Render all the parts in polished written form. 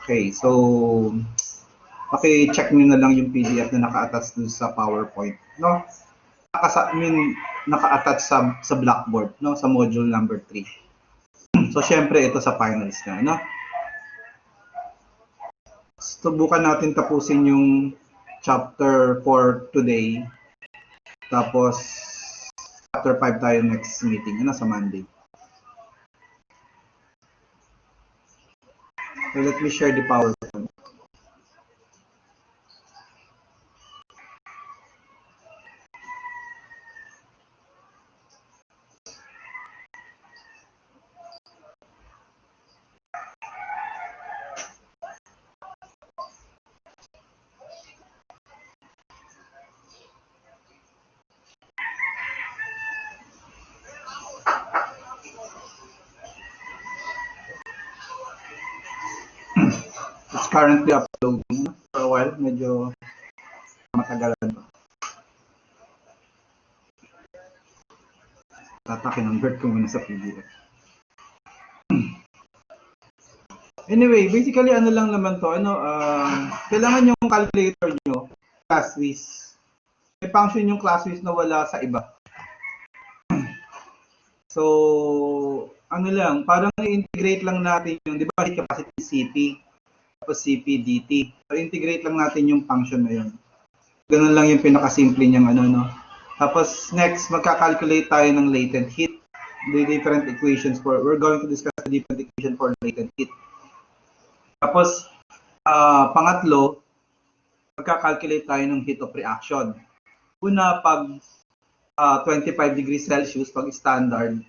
Okay, so check nyo na lang yung PDF na naka-attach dun sa PowerPoint, no? Naka-attach sa Blackboard, no? Sa module number 3. So, syempre, ito sa finals na, no? Subukan natin tapusin yung chapter 4 today. Tapos, chapter 5 tayo next meeting, ano, sa Monday. So, let me share the PowerPoint. It's currently uploading. For a while, medyo matagalan pa. Tatak-convert ko muna sa PDF. Anyway, basically ano lang naman to, kailangan yung calculator nyo, class width. May function yung class width na wala sa iba. So, ano lang, parang i-integrate lang natin yung, di ba, heat capacity CP, tapos CP DT. So, integrate lang natin yung function na yun. Ganun lang yung pinakasimple niyang no. Tapos, next, magka-calculate tayo ng latent heat. The different equations we're going to discuss the different equation for latent heat. Tapos, pangatlo, magka-calculate tayo ng heat of reaction. Una, pag 25 degrees Celsius, pag standard.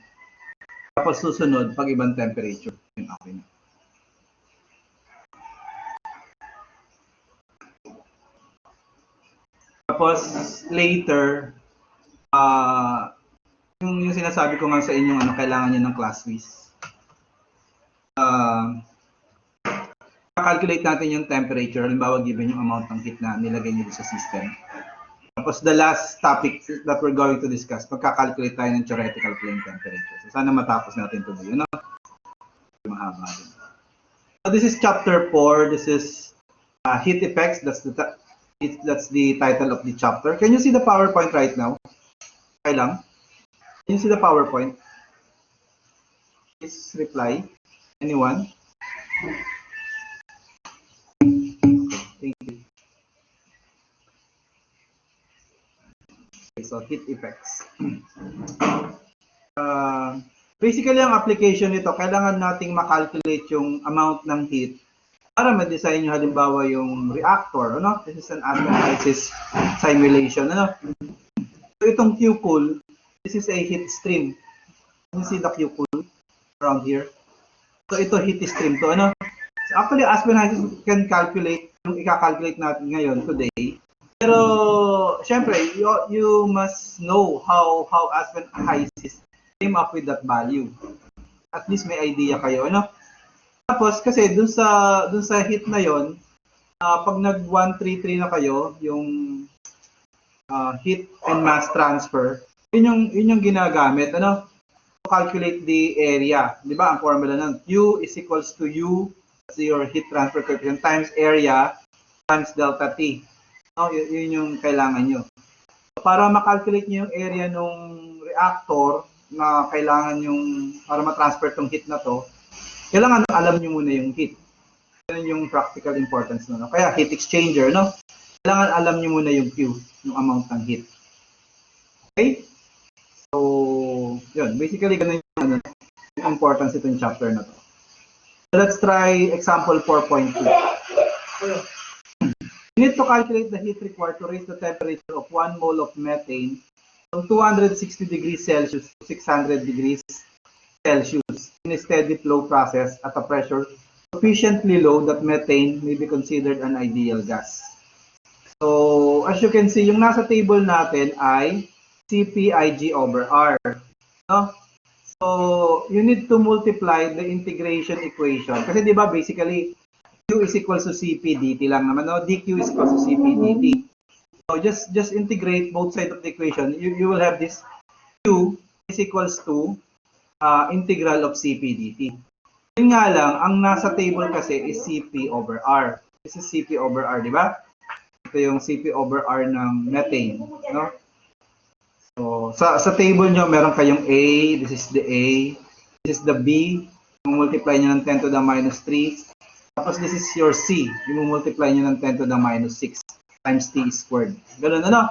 Tapos susunod, pag ibang temperature. Yun, okay na. Tapos, later, yung sinasabi ko nga sa inyo, kailangan nyo ng class width. Calculate natin yung temperature, halimbawa given yung amount ng heat na nilagay nyo sa system. Tapos the last topic that we're going to discuss, magka-calculate tayo ng theoretical flame temperature. So sana matapos natin ito ngayon. Mahaba din. So this is chapter 4. This is heat effects. That's the title of the chapter. Can you see the PowerPoint right now? Okay lang. Can you see the PowerPoint? Please reply. Anyone? Thank you. Okay, so heat effects. Basically, ang application nito, kailangan nating makalculate yung amount ng heat para ma-design nyo halimbawa yung reactor. This is an analysis simulation. So itong Q-cool, this is a heat stream. Can you see the Q-cool around here? So ito heat stream to. So actually, Aspen can calculate yung ika-calculate natin ngayon today. Pero syempre, you must know how Aspen came up with that value. At least may idea kayo, Tapos kasi dun sa heat na yon, pag nag 133 na kayo, yung heat and mass transfer, yun yung ginagamit, to calculate the area. Di ba? Ang formula nun, Q is equals to U, that's your heat transfer coefficient, times area times delta T. Yun yung kailangan nyo. Para makalculate nyo yung area ng reactor na kailangan yung, para ma-transfer tong heat na to, kailangan alam nyo muna yung heat. Yan yung practical importance no. Kaya heat exchanger, kailangan alam nyo muna yung Q, yung amount ng heat. Okay? So, yun. Basically, ganun yung importance itong chapter na to. So, let's try example 4.2. You need to calculate the heat required to raise the temperature of 1 mole of methane from 260 degrees Celsius to 600 degrees Celsius in a steady flow process at a pressure sufficiently low that methane may be considered an ideal gas. So, as you can see, yung nasa table natin ay CPIG over R. So, you need to multiply the integration equation. Kasi di ba basically, Q is equals to CP dt lang naman, dQ is equals to CP dt. So just integrate both sides of the equation. You will have this Q is equals to integral of CP dt. Yun nga lang, ang nasa table kasi is Cp over R. This is Cp over R, di ba? Ito yung Cp over R ng methane, no? So, sa table nyo, meron kayong A, this is the A, this is the B, multiply nyo ng 10 to the minus 3. Tapos this is your C, multiply nyo ng 10 to the minus 6 times T squared. Ganun, ano?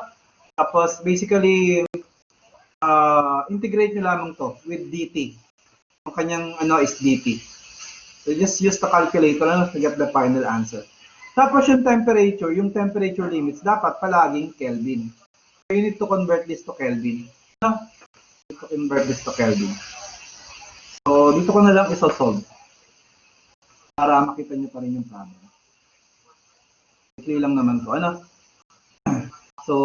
Tapos, basically, integrate nyo lamang to with dt. Ang kanyang ano is dt. So, just use the calculator to get the final answer. Tapos, yung temperature limits, dapat palaging Kelvin. So, you need to convert this to Kelvin. No? You need to convert this to Kelvin. So, dito ko na lang isosolve para makita nyo pa rin yung problem. Ikli lang naman to. Ano? So,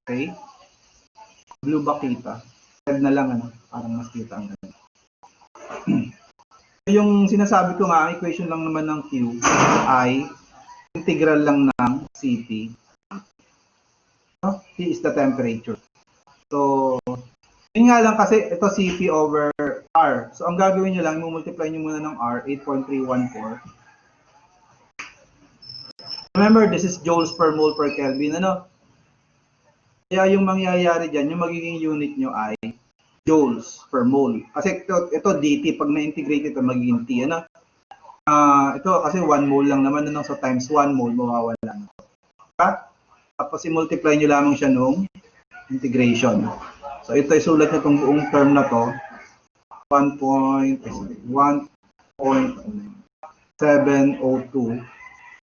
okay. Blue ba kita? Red na lang, ano? Parang mas kita ang ganda. Yung sinasabi ko nga, equation lang naman ng Q ay integral lang ng Cp. T is the temperature. So, yun nga lang kasi ito Cp over R. So, ang gagawin nyo lang, multiply nyo muna ng R, 8.314. Remember, this is joules per mole per Kelvin. Ano? Kaya yung mangyayari dyan, yung magiging unit nyo ay joules per mole. Kasi ito dt, pag na-integrate ito, magiging T. Ano? Ito kasi 1 mole lang naman. Ano? So, times 1 mole, mawawala na. Diba? Tapos, i-multiply nyo lamang siya nung integration. So, ito isulat nyo itong buong term na to. 1.702.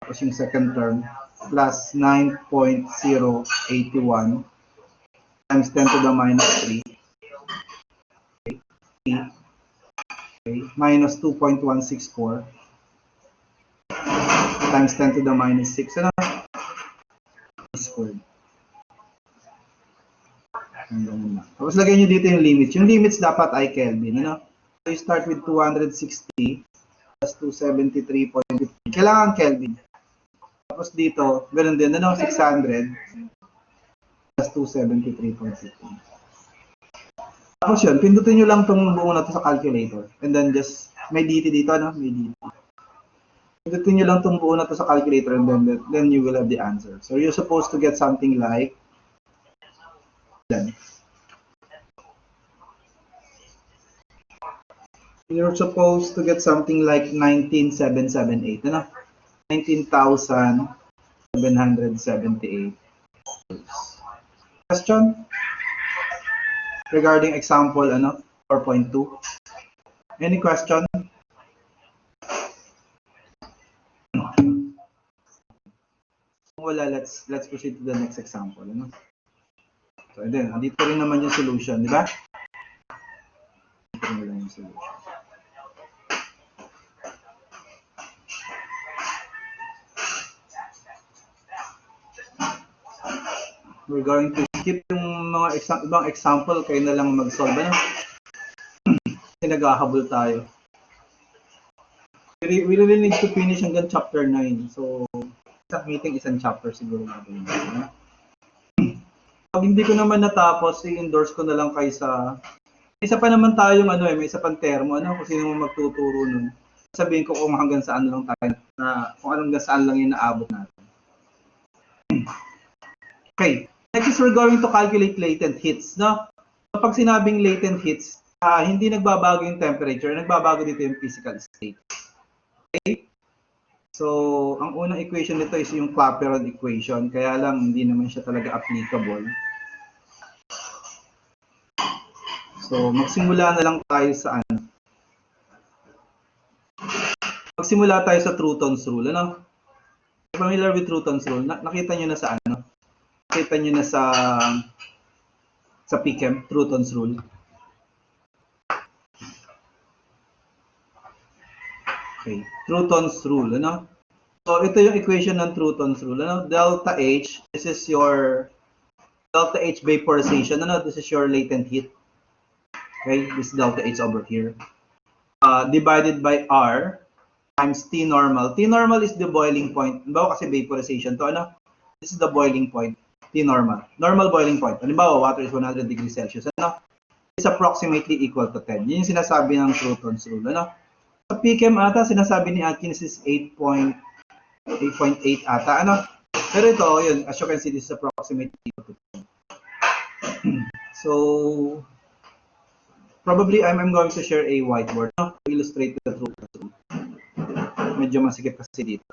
Tapos yung second term, plus 9.081 times 10 to the minus 3. Okay. Minus 2.164 times 10 to the minus 6. Ano? Squared. Tapos lagay nyo dito yung limits. Yung limits dapat ay Kelvin. Ano? So you start with 260 plus 273.50. Kailangan Kelvin. Tapos dito, ganun din. Ano? 600 plus 273.50. Tapos yun, pindutin nyo lang itong buo na to sa calculator. And then just, may dt dito. Ano? May dt. Pindutin nyo lang itong buo na to sa calculator and then you will have the answer. So you're supposed to get something like then. You're supposed to get something like 19,778. Ano? 19,778. Question? Regarding example, ano? 4.2. Any question? Wala, let's proceed to the next example. Ano? So, and then, dito rin naman yung solution, di ba? Dito rin lang yung solution. We're going to skip yung mga ibang example, kayo na lang mag-solve. Ano? Kasi naghahabol tayo. We really need to finish hanggang chapter 9. So, isang meeting, isang chapter siguro natin. Pag hindi ko naman natapos, i-endorse ko na lang kayo sa... Isa pa naman tayong ano may isa pang termo, ano, kung sino mo magtuturo nun. Sabihin ko kung hanggang saan lang tayo, kung hanggang saan lang yung naabot natin. Okay, next is we're going to calculate latent heats, no? Kapag sinabing latent heats, hindi nagbabago yung temperature, nagbabago dito yung physical state. Okay? So, ang unang equation nito is yung Clapeyron equation, kaya lang hindi naman siya talaga applicable. So, magsimula na lang tayo sa ano. Magsimula tayo sa Troughton's rule, ano? Familiar with Troughton's rule? Nakita nyo na sa ano? Nakita nyo na sa PChem, Troughton's rule. Okay, Troughton's rule, ano? So, ito yung equation ng Troughton's rule, ano? Delta H, this is your delta H vaporization, ano? This is your latent heat. Okay, this delta H over here. Divided by R times T normal. T normal is the boiling point. Bawa kasi vaporization to, ano? This is the boiling point. T-normal. Normal boiling point. Halimbawa, water is 100 degrees Celsius. Ano? Is approximately equal to 10. Yun yung sinasabi ng Croton's rule. Ano? Sa PChem ata, sinasabi ni Atkins is 8.8 ata. Ano? Pero ito, yun, as you can see, this is approximately equal to 10. So, probably I'm going to share a whiteboard, no? To illustrate the Croton's rule. Medyo masikip kasi dito.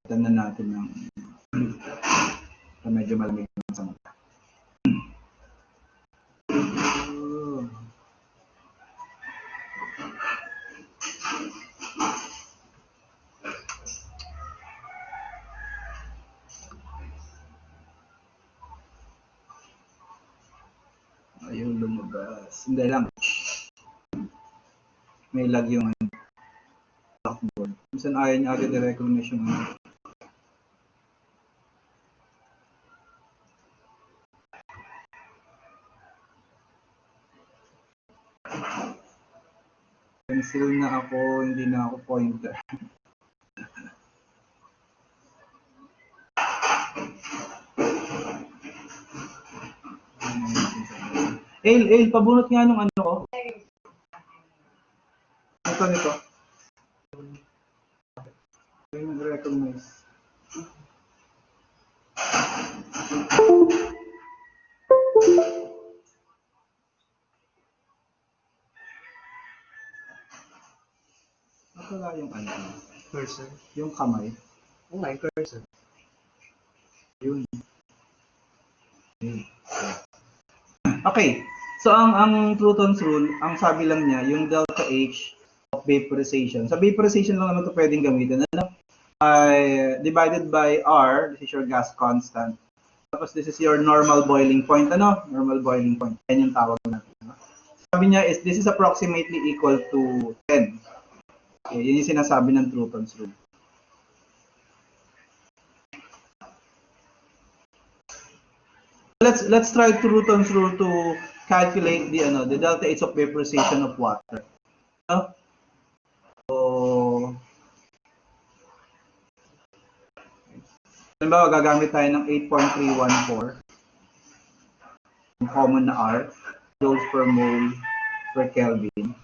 Tanda natin ng medyo malamig sa mata. Ayun, lumabas. Hindi lang. May lag yung blackboard. Minsan ayaw niya agad i-recognize yung pencil na ako, hindi na ako pointer. Ale, pabunot nga nung ano ko. Nito. Ayun, recognize. Wala yung ano? Cursor. Yung kamay. Oo nga, yung cursor. Yun. Okay. So, ang Croton's rule, ang sabi lang niya, yung delta H of vaporization. Sa vaporization lang naman ito pwedeng gamitin. Ano? Divided by R, this is your gas constant. Tapos this is your normal boiling point. Ano? Normal boiling point. Yan yung tawag natin. Ano? Sabi niya is this is approximately equal to 10. Okay, yun yung sinasabi ng Croton's rule. Let's try Croton's rule to calculate the delta H of vaporization of water. No? So, halimbawa, gagamit tayo ng 8.314. Yung common na R, joules per mole per Kelvin.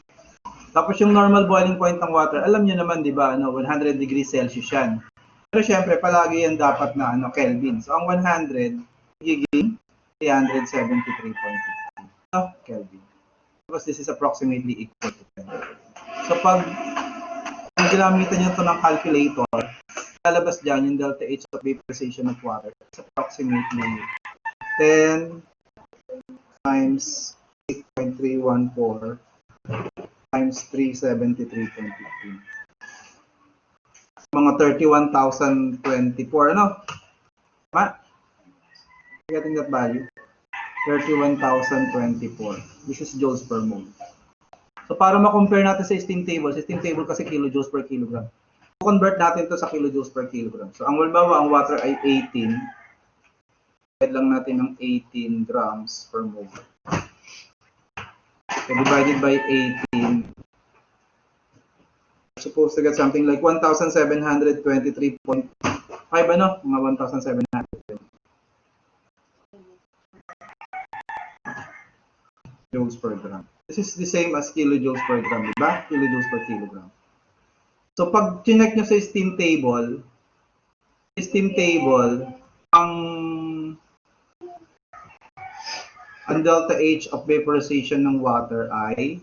Tapos yung normal boiling point ng water, alam niyo naman, di ba, 100 degrees Celsius yan. Pero syempre, palagi yan dapat na Kelvin. So, ang 100, giging 373.50 Kelvin. Because this is approximately equal to 10. So, pag ginamitan nyo ito ng calculator, lalabas dyan yung delta H of vaporization of water. It's approximately 10 times 8.314 times 373.15. Mga 31,024, ano? Tama? Getting that value? 31,024. This is joules per mole. So, para ma-compare natin sa steam table kasi kilojoules per kilogram. Convert natin to sa kilojoules per kilogram. So, ang halimbawa, ang water ay 18. Divide lang natin ng 18 grams per mole. So, divided by 18. We're supposed to get something like 1,723.5, ano? Mga 1,720. Joules per gram. This is the same as kilojoules per gram, di ba? Kilojoules per kilogram. So, pag chinek nyo sa steam table, ang delta H of vaporization ng water ay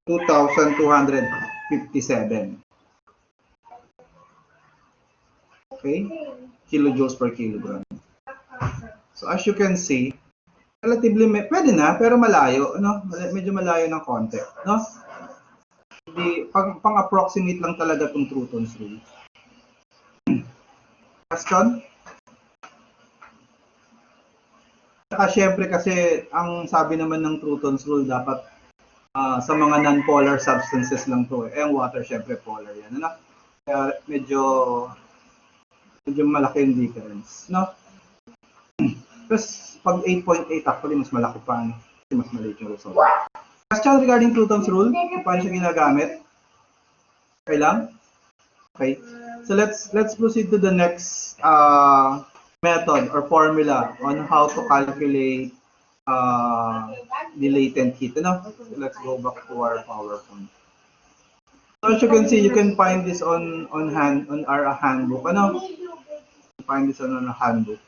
2,257. Okay? Kilojoules per kilogram. So, as you can see, relatively, pwede na, pero malayo, no? Medyo malayo ng konti, no? Pang-approximate lang talaga itong Croton's rule. Question? Saka syempre kasi, ang sabi naman ng Croton's rule, dapat sa mga non-polar substances lang to. Ang water, syempre, polar yan, ano? Kaya medyo medyo malaki yung difference, no? Tapos, pag 8.8, actually, mas malaki pa, no? Kasi mas maliit yung result. Question regarding Pluton's rule, kung paano siya ginagamit? Okay lang? Okay. So, let's proceed to the next method or formula on how to calculate the latent heat, no? So, let's go back to our PowerPoint. So, as you can see, you can find this on our handbook, ano? Find this on our handbook.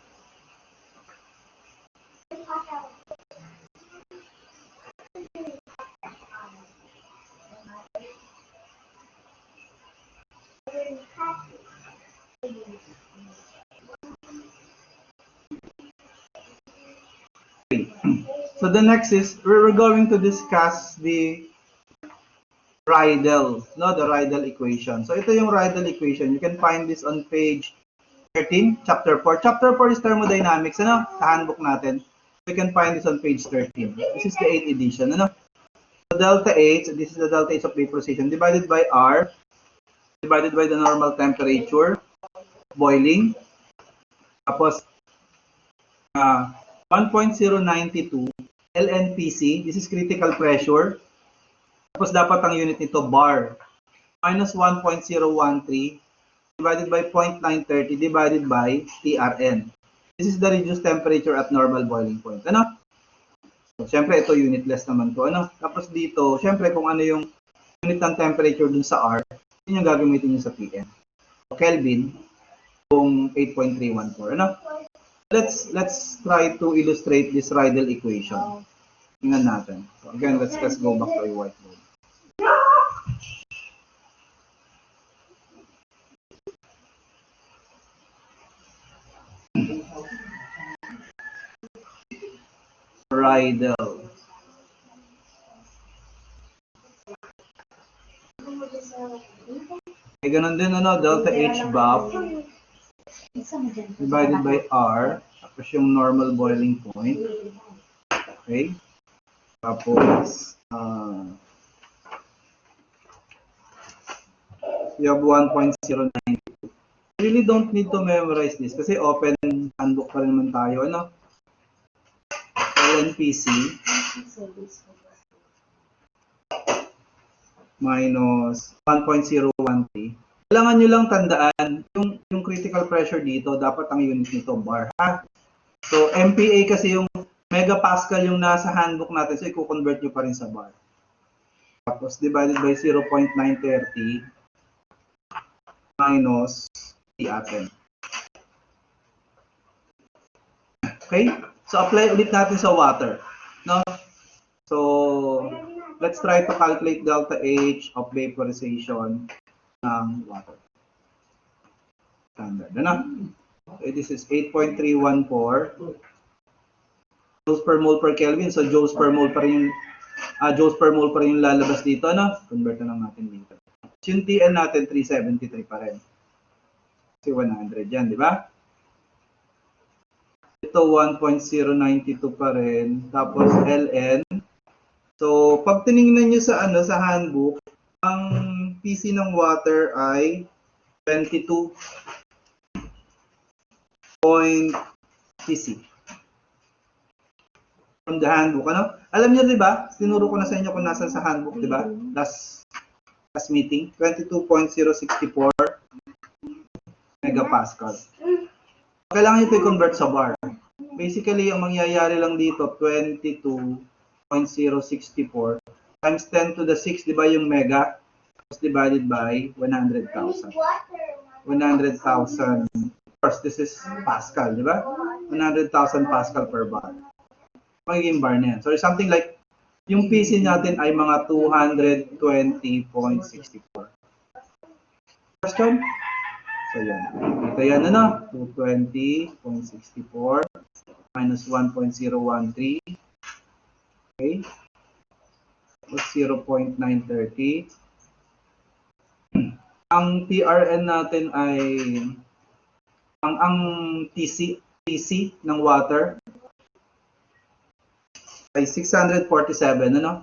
So the next is we're going to discuss the Rydell, no, the Rydell equation. So ito yung Rydell equation. You can find this on page 13, chapter 4. Chapter 4 is thermodynamics, ano, sa handbook natin. You can find this on page 13. This is the 8th edition, ano. So delta H, this is the delta H of vaporization divided by R, divided by the normal temperature, boiling. Tapos 1.092 LNPC, this is critical pressure. Tapos dapat ang unit nito bar. Minus 1.013 divided by 0.930 divided by TRN. This is the reduced temperature at normal boiling point. Ano? So, syempre ito unitless naman to. Ano? Tapos dito, syempre kung ano yung unit ng temperature dun sa R, yun yung gagamitin nyo sa PM. So, Kelvin, kung 8.314. Ano? Let's try to illustrate this Rydell equation. Tingnan natin. So again, let's go back to a whiteboard. Rydell. Okay, ganun din, ano, delta H vap divided by R, tapos yung normal boiling point. Okay? Tapos, you have 1.092. You really don't need to memorize this kasi open handbook pa rin naman tayo, ano? LNPC minus 1.013. Kailangan nyo lang tandaan, yung critical pressure dito, dapat ang unit nito bar, ha? So, MPa kasi yung megapascal yung nasa handbook natin, so i-convert nyo pa rin sa bar. Tapos, divided by 0.930 minus T-atom. Okay? So, apply ulit natin sa water. No? So, let's try to calculate delta H of vaporization ng water. Standard. Ano? Okay, this is 8.314 joules per mole per Kelvin. So, joules per mole pa rin yung lalabas dito. Ano? Convert na lang natin dito. So, yung TN natin, 373 pa rin. Kasi 100 yan, di ba? Ito, 1.092 pa rin. Tapos, LN. So, pag tinignan nyo sa, sa handbook, ang PC ng water ay 22 cc. From the handbook, ano? Alam niyo, di ba? Tinuro ko na sa inyo kung nasan sa handbook, di ba? Last meeting, 22.064 megapascal. Kailangan nyo ito i-convert sa bar. Basically, ang mangyayari lang dito, 22.064 times 10 to the 6, di ba yung mega? Tapos divided by 100,000. 100,000. Of course, this is Pascal, di ba? 100,000 Pascal per bar. Magiging bar na yan. So, something like, yung PC natin ay mga 220.64. Question? So, yan. Ito yan, ano? 220.64 minus 1.013. Okay? Tapos 0.930. Ang TRN natin ay ang TC ng water ay 647, ano?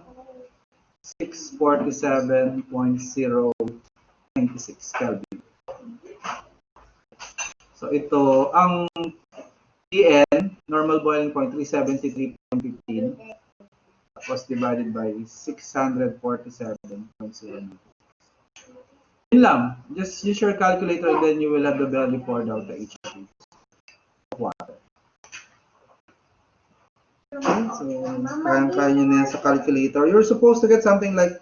647.096 Kelvin. So So ito, ang PN, normal boiling point, 373.15. Tapos divided by 647.0. Yun lang. Just use your calculator and then you will have the value for delta H of water. Okay, so kaya nyo na yan sa calculator. You're supposed to get something like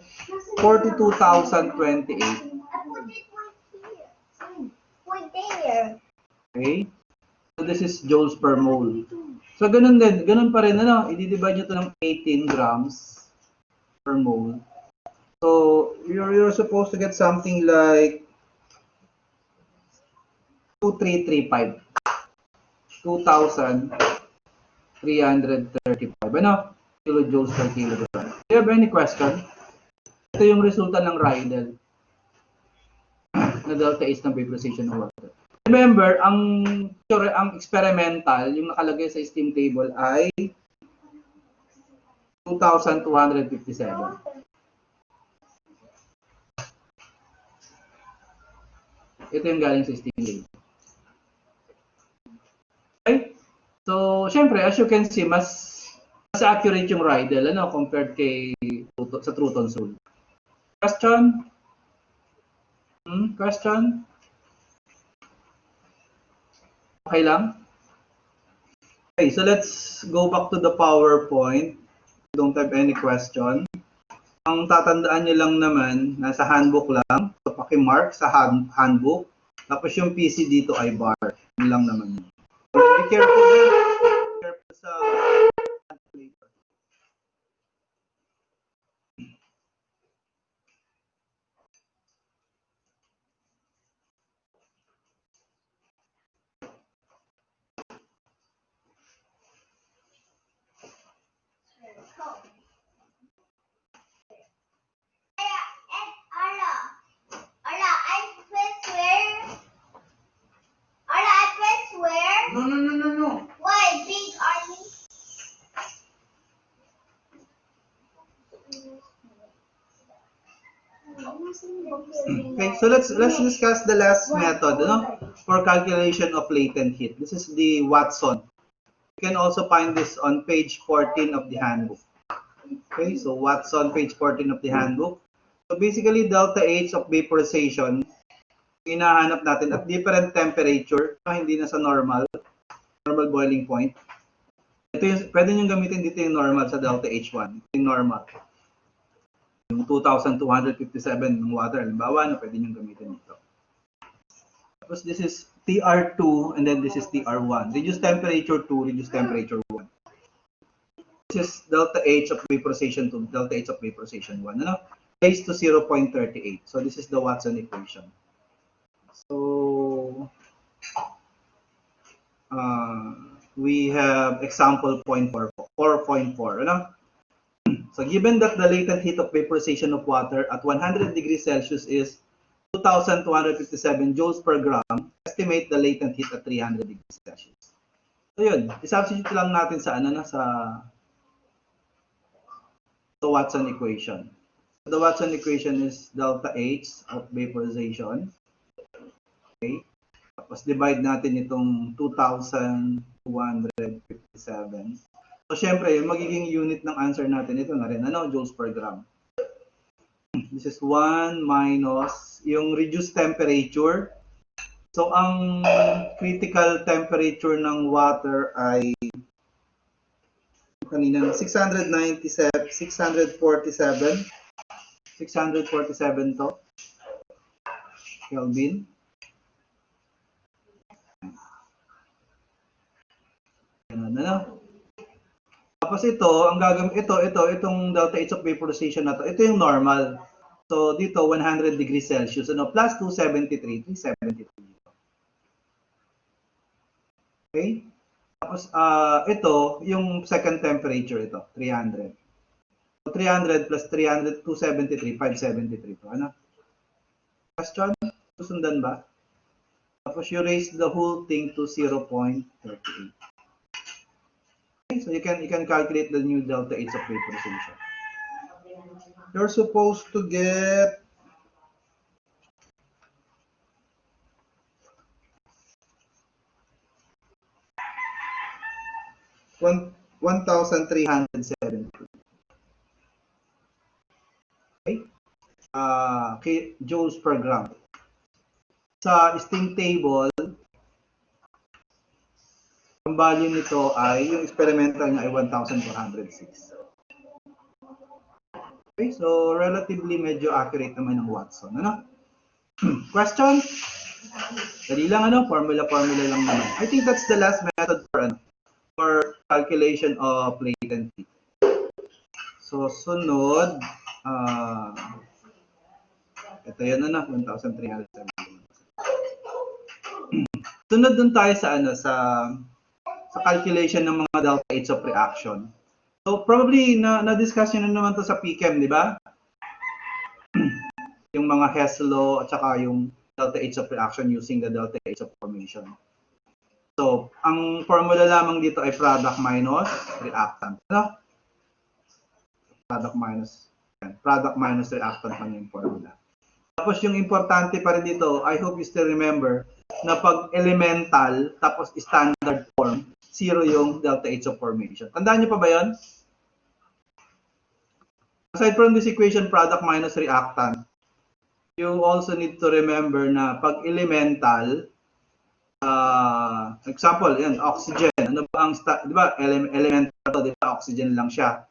42,028. Okay? So this is joules per mole. So ganun din, ganun pa rin, ano, i-divide nyo ito ng 18 grams per mole. So you're supposed to get something like 2335. 2,335. Ano? Kilojoules per kilogram. Do you have any question? Ito yung resulta ng Rydell na delta H ng vaporization ng water. Remember, ang experimental, yung nakalagay sa steam table ay 2,257. Ito yung galing sa steam table. Okay? So, syempre, as you can see, mas accurate yung Rydell, ano, compared sa true console. Question? Question? Okay lang? Okay, so let's go back to the PowerPoint. Don't have any question. Ang tatandaan nyo lang naman, nasa handbook lang. So, paki-mark sa handbook. Tapos yung PC dito ay bar. Yun lang naman. So, be careful din. Be careful sa calculator. No. Why, big army? Okay, so let's discuss the last method, no, for calculation of latent heat. This is the Watson. You can also find this on page 14 of the handbook. Okay, so Watson, page 14 of the handbook. So basically, delta H of vaporization, hinahanap natin at different temperature, hindi na sa normal boiling point. Ito yung, pwede nyo gamitin dito yung normal sa delta H1, yung normal. Yung 2,257 ng water, halimbawa, no, pwede nyo gamitin dito. Tapos this is TR2 and then this is TR1. Reduce temperature 2, reduce temperature 1. This is delta H of vaporization 2, delta H of vaporization 1. Ano? Raised to 0.38. So this is the Watson equation. So we have example 4.4. Ano? So given that the latent heat of vaporization of water at 100 degrees Celsius is 2,257 joules per gram, estimate the latent heat at 300 degrees Celsius. So yun, isubstitute lang natin sa sa Watson equation. So the Watson equation is delta H of vaporization. Okay. Tapos divide natin itong 2,257. So syempre, yung magiging unit ng answer natin ito na rin, ano, joules per gram. This is 1 minus yung reduced temperature. So ang critical temperature ng water ay kanina 647 to Kelvin. Ganun, ano? Tapos ito, ang gagamit itong delta H of vaporization na to. Ito yung normal. So dito 100 degrees Celsius, ano, plus 273, 373. Okay? Tapos ito yung second temperature, ito 300. So 300 plus 300, 273, 573 to. Ano? Question? Susundan ba? Tapos you raise the whole thing to 0.38. Okay, so you can calculate the new delta H of vaporization. You're supposed to get 1,370. Okay? Joules per gram. Sa steam table, ang value nito ay, yung experimental niya ay 1,406. Okay, so relatively medyo accurate naman ng Watson. Ano? Question? Dali lang, ano? Formula lang naman. I think that's the last method for calculation of latent heat. So, sunod, ito yun, 1,370. Sunod dun tayo sa, sa calculation ng mga delta H of reaction. So, probably, na-discuss nyo na naman to sa PChem, di ba? Yung mga Hess law at saka yung delta H of reaction using the delta H of formation. So, ang formula lamang dito ay product minus reactant. Ano? Product minus reactant lang yung formula. Tapos yung importante pa rin dito, I hope you still remember, na pag elemental, tapos standard form, 0 yung delta H of formation. Tandaan nyo pa ba yun? Aside from this equation, product minus reactant, you also need to remember na pag elemental, example, yan, oxygen. Ano ba ang, di ba, elemental to, di ba, oxygen lang siya.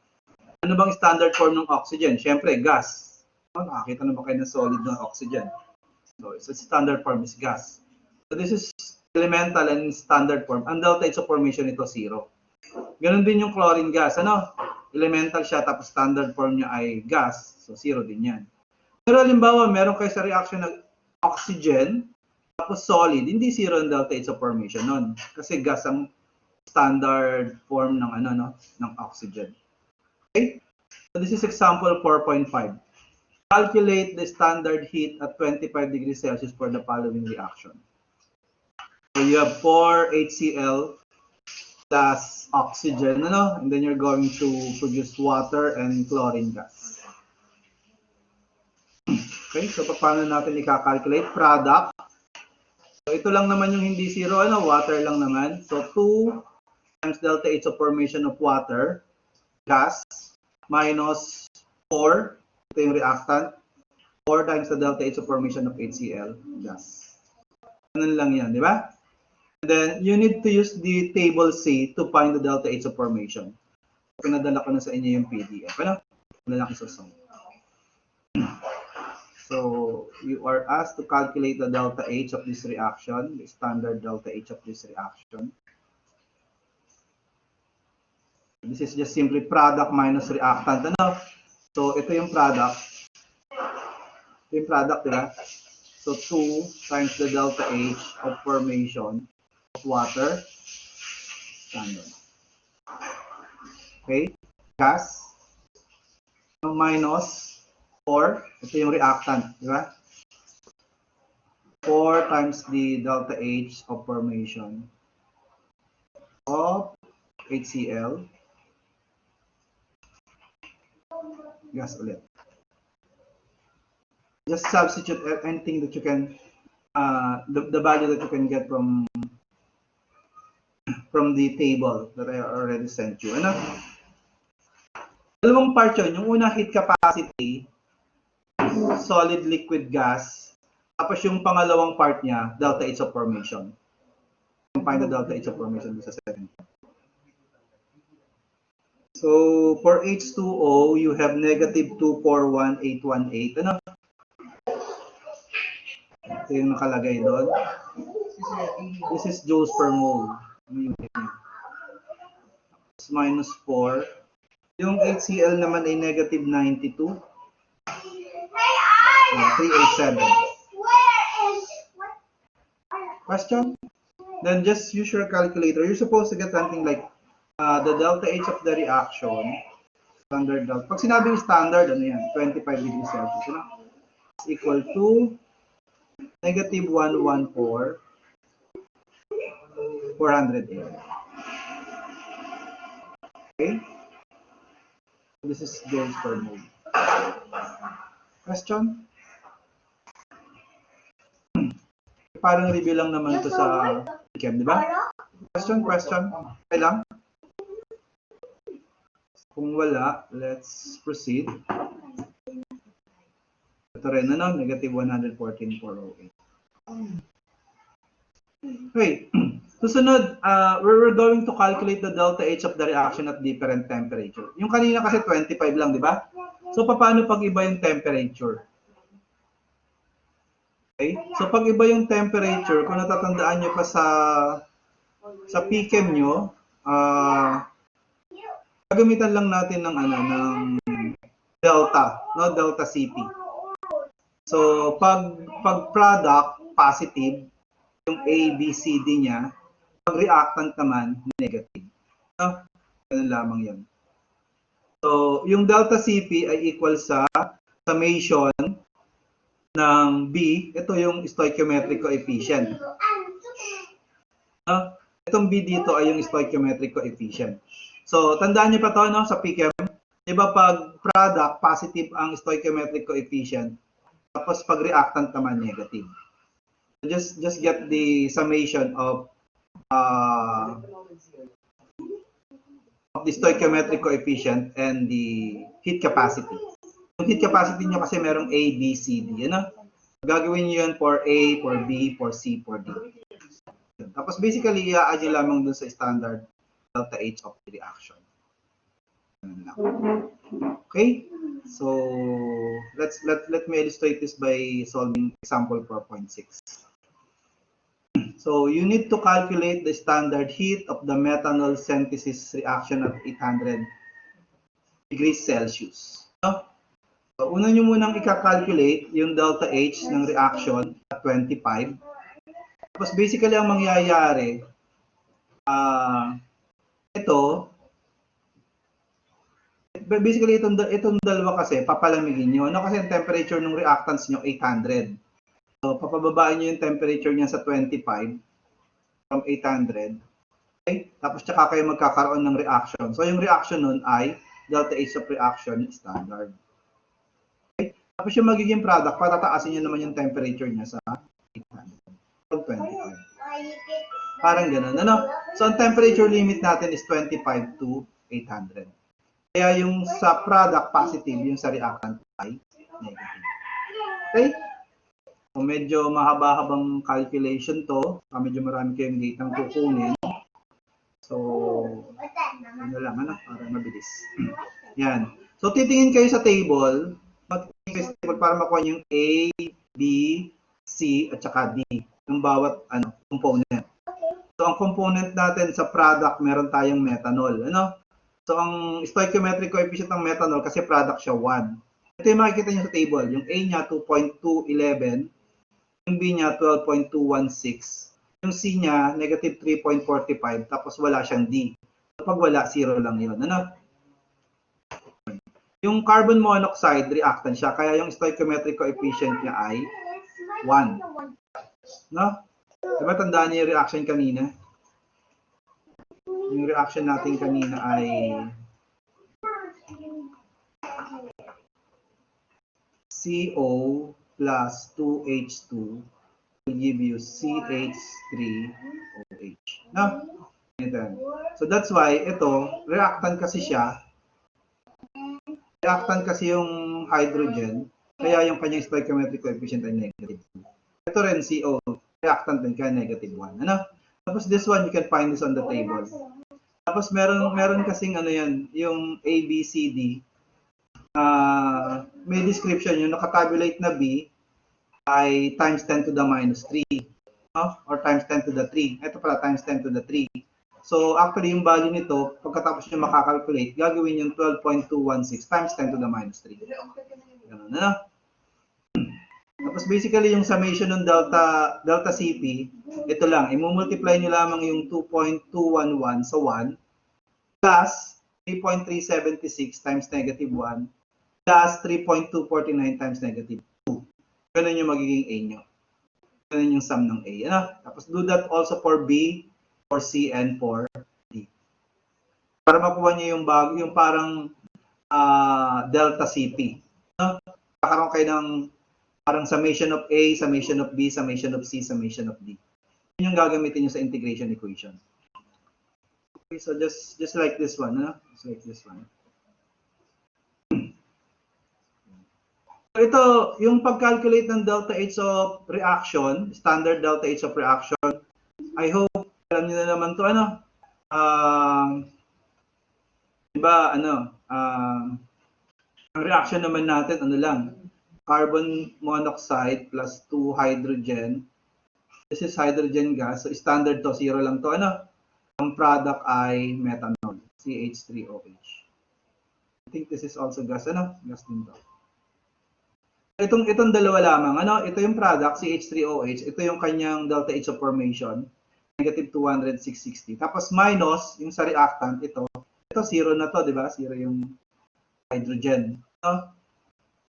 Ano bang standard form ng oxygen? Siyempre, gas. Nakakita na ba kayo ng solid ng oxygen? So, its standard form is gas. So, this is elemental and standard form. Ang delta H of formation ito, 0. Ganon din yung chlorine gas. Ano? Elemental siya, tapos standard form niya ay gas. So, 0 din yan. Pero halimbawa, meron kayo sa reaction ng oxygen, tapos solid, hindi 0 ang delta H of formation nun. Kasi gas ang standard form ng, ng oxygen. Okay? So, this is example 4.5. Calculate the standard heat at 25 degrees Celsius for the following reaction. So you have 4 HCl plus oxygen, and then you're going to produce water and chlorine gas. Okay, so paano natin i-calculate? Product. So ito lang naman yung hindi 0, water lang naman. So 2 times delta H of formation of water, gas, minus 4, ito yung reactant, 4 times the delta H of formation of HCl, gas. Ganun lang yan, di ba? And then, you need to use the table C to find the delta H of formation. Pinadala ko na sa inyo yung PDF. Wala lang isusong. So, you are asked to calculate the delta H of this reaction, the standard delta H of this reaction. This is just simply product minus reactant. So, ito yung product. Ito yung product, diba? So, 2 times the delta H of formation of water. Standard. Okay? Gas. Minus 4. Ito yung reactant, diba? 4 times the delta H of formation of HCl. Gas ulit. Just substitute anything that you can, the value that you can get from the table that I already sent you. Dalawang part yun. Yung una, heat capacity, solid, liquid, gas. Tapos yung pangalawang part niya, delta H of formation. Find the delta H of formation sa 7. So, for H2O, you have negative 241,818. Ito yung nakalagay doon. This is joules per mole. It's minus 4. Yung HCl naman ay negative 92. 387. Question? Then just use your calculator. You're supposed to get something like the delta H of the reaction, standard delta. Pag sinabing standard, 25 degrees Celsius. Is equal to negative 114, 408. Okay? This is joules per mole. Question? Parang review lang naman to sa chem, di ba? Question? Okay lang? Kung wala, let's proceed. Ito rin, ano? Negative 114,408. Okay. Susunod, we're going to calculate the delta H of the reaction at different temperature. Yung kanina kasi 25 lang, di ba? So, paano pag iba yung temperature? Okay? So, pag iba yung temperature, kung natatandaan nyo pa sa PChem nyo, gagamitan lang natin ng delta, no? Delta CP. So, pag product, positive, yung A, B, C, D niya, pag reactant naman, negative. No? Ganun lamang yan. So, yung delta CP ay equal sa summation ng B. Ito yung stoichiometric coefficient. No? Itong B dito ay yung stoichiometric coefficient. So, tandaan niyo pa to, no, sa PChem. Diba pag product, positive ang stoichiometric coefficient. Tapos pag reactant naman, negative. So just get the summation of the stoichiometric coefficient and the heat capacity. Yung heat capacity nyo kasi merong A, B, C, D. Ano? Gagawin nyo yun for A, for B, for C, for D. Tapos basically, i-add nyo lamang dun sa standard delta H of the reaction. Okay? So, let me illustrate this by solving example 4.6. So, you need to calculate the standard heat of the methanol synthesis reaction at 800 degrees Celsius. So, una nyo munang i-calculate yung delta H ng reaction at 25. Tapos, basically, ang mangyayari, basically, itong dalawa kasi, papalamigin nyo. Ano kasi ang temperature ng reactants nyo, 800. So, papababaan nyo yung temperature niya sa 25 from 800. Okay? Tapos, tsaka kayo magkakaroon ng reaction. So, yung reaction nun ay delta H of reaction standard. Okay? Tapos, yung magiging product, patataasin nyo naman yung temperature niya sa 800 from 25. Parang ganun. Ano? So, ang temperature limit natin is 25 to 800. Kaya yung sa product, positive, yung sa reactant ay negative. Okay? So, medyo mahaba-habang calculation to. Medyo marami kayong data kukunin. So, ano lang, para mabilis. Yan. So, titingin kayo sa table. Para makuha yung A, B, C, at saka D. Yung bawat component. So, ang component natin sa product, meron tayong methanol. Ano? So, ang stoichiometric coefficient ng methanol, kasi product siya 1. Ito yung makikita nyo sa table. Yung A niya, 2.211. Yung B niya, 12.216. Yung C niya, negative 3.45. Tapos wala siyang D. Pag wala, 0 lang yun. Ano? Yung carbon monoxide, reactant siya. Kaya yung stoichiometric coefficient niya ay 1. No? Diba tandaan niyo yung reaction kanina? Yung reaction natin kanina ay CO plus 2H2 will give you CH3OH. No? So that's why ito, reactant kasi siya. Reactant kasi yung hydrogen, kaya yung kanyang stoichiometric coefficient ay negative 2. Ito rin CO, reactant din kaya negative 1. Ano? Tapos this one, you can find this on the table. Tapos meron kasing yan, yung A, B, C, D. May description yun, nakatabulate na B ay times 10 to the minus 3. No? Or times 10 to the 3. Ito pala, times 10 to the 3. So, actually, yung value nito, pagkatapos nyo makakalculate, gagawin yung 12.216 times 10 to the minus 3. Ganun na. Tapos, basically, yung summation ng delta CP, ito lang, i-multiply nyo lamang yung 2.211 sa 1 plus 3.376 times negative 1 plus 3.249 times negative 2. Ganun yung magiging A nyo. Ganun yung sum ng A. Ano? Tapos do that also for B, for C, and for D. Para makuha nyo yung parang delta CP. No? Kakaroon kayo ng parang summation of A, summation of B, summation of C, summation of D. Yun yung gagamitin nyo sa integration equation. Okay, so just like this one. No? Just like this one. So ito, yung pag-calculate ng delta H of reaction, standard delta H of reaction, I hope alam niyo na naman to ano. Diba, ang reaction naman natin, ano lang, carbon monoxide plus 2 hydrogen. This is hydrogen gas. So, standard to, zero lang to. Ano? Ang product ay methanol, CH3OH. I think this is also gas. Ano? Gas din to. Itong dalawa lamang. Ano? Ito yung product, CH3OH. Ito yung kanyang delta H of formation, negative 200, 660. Tapos minus, yung sa reactant, ito zero na to, di ba? Zero yung hydrogen. No?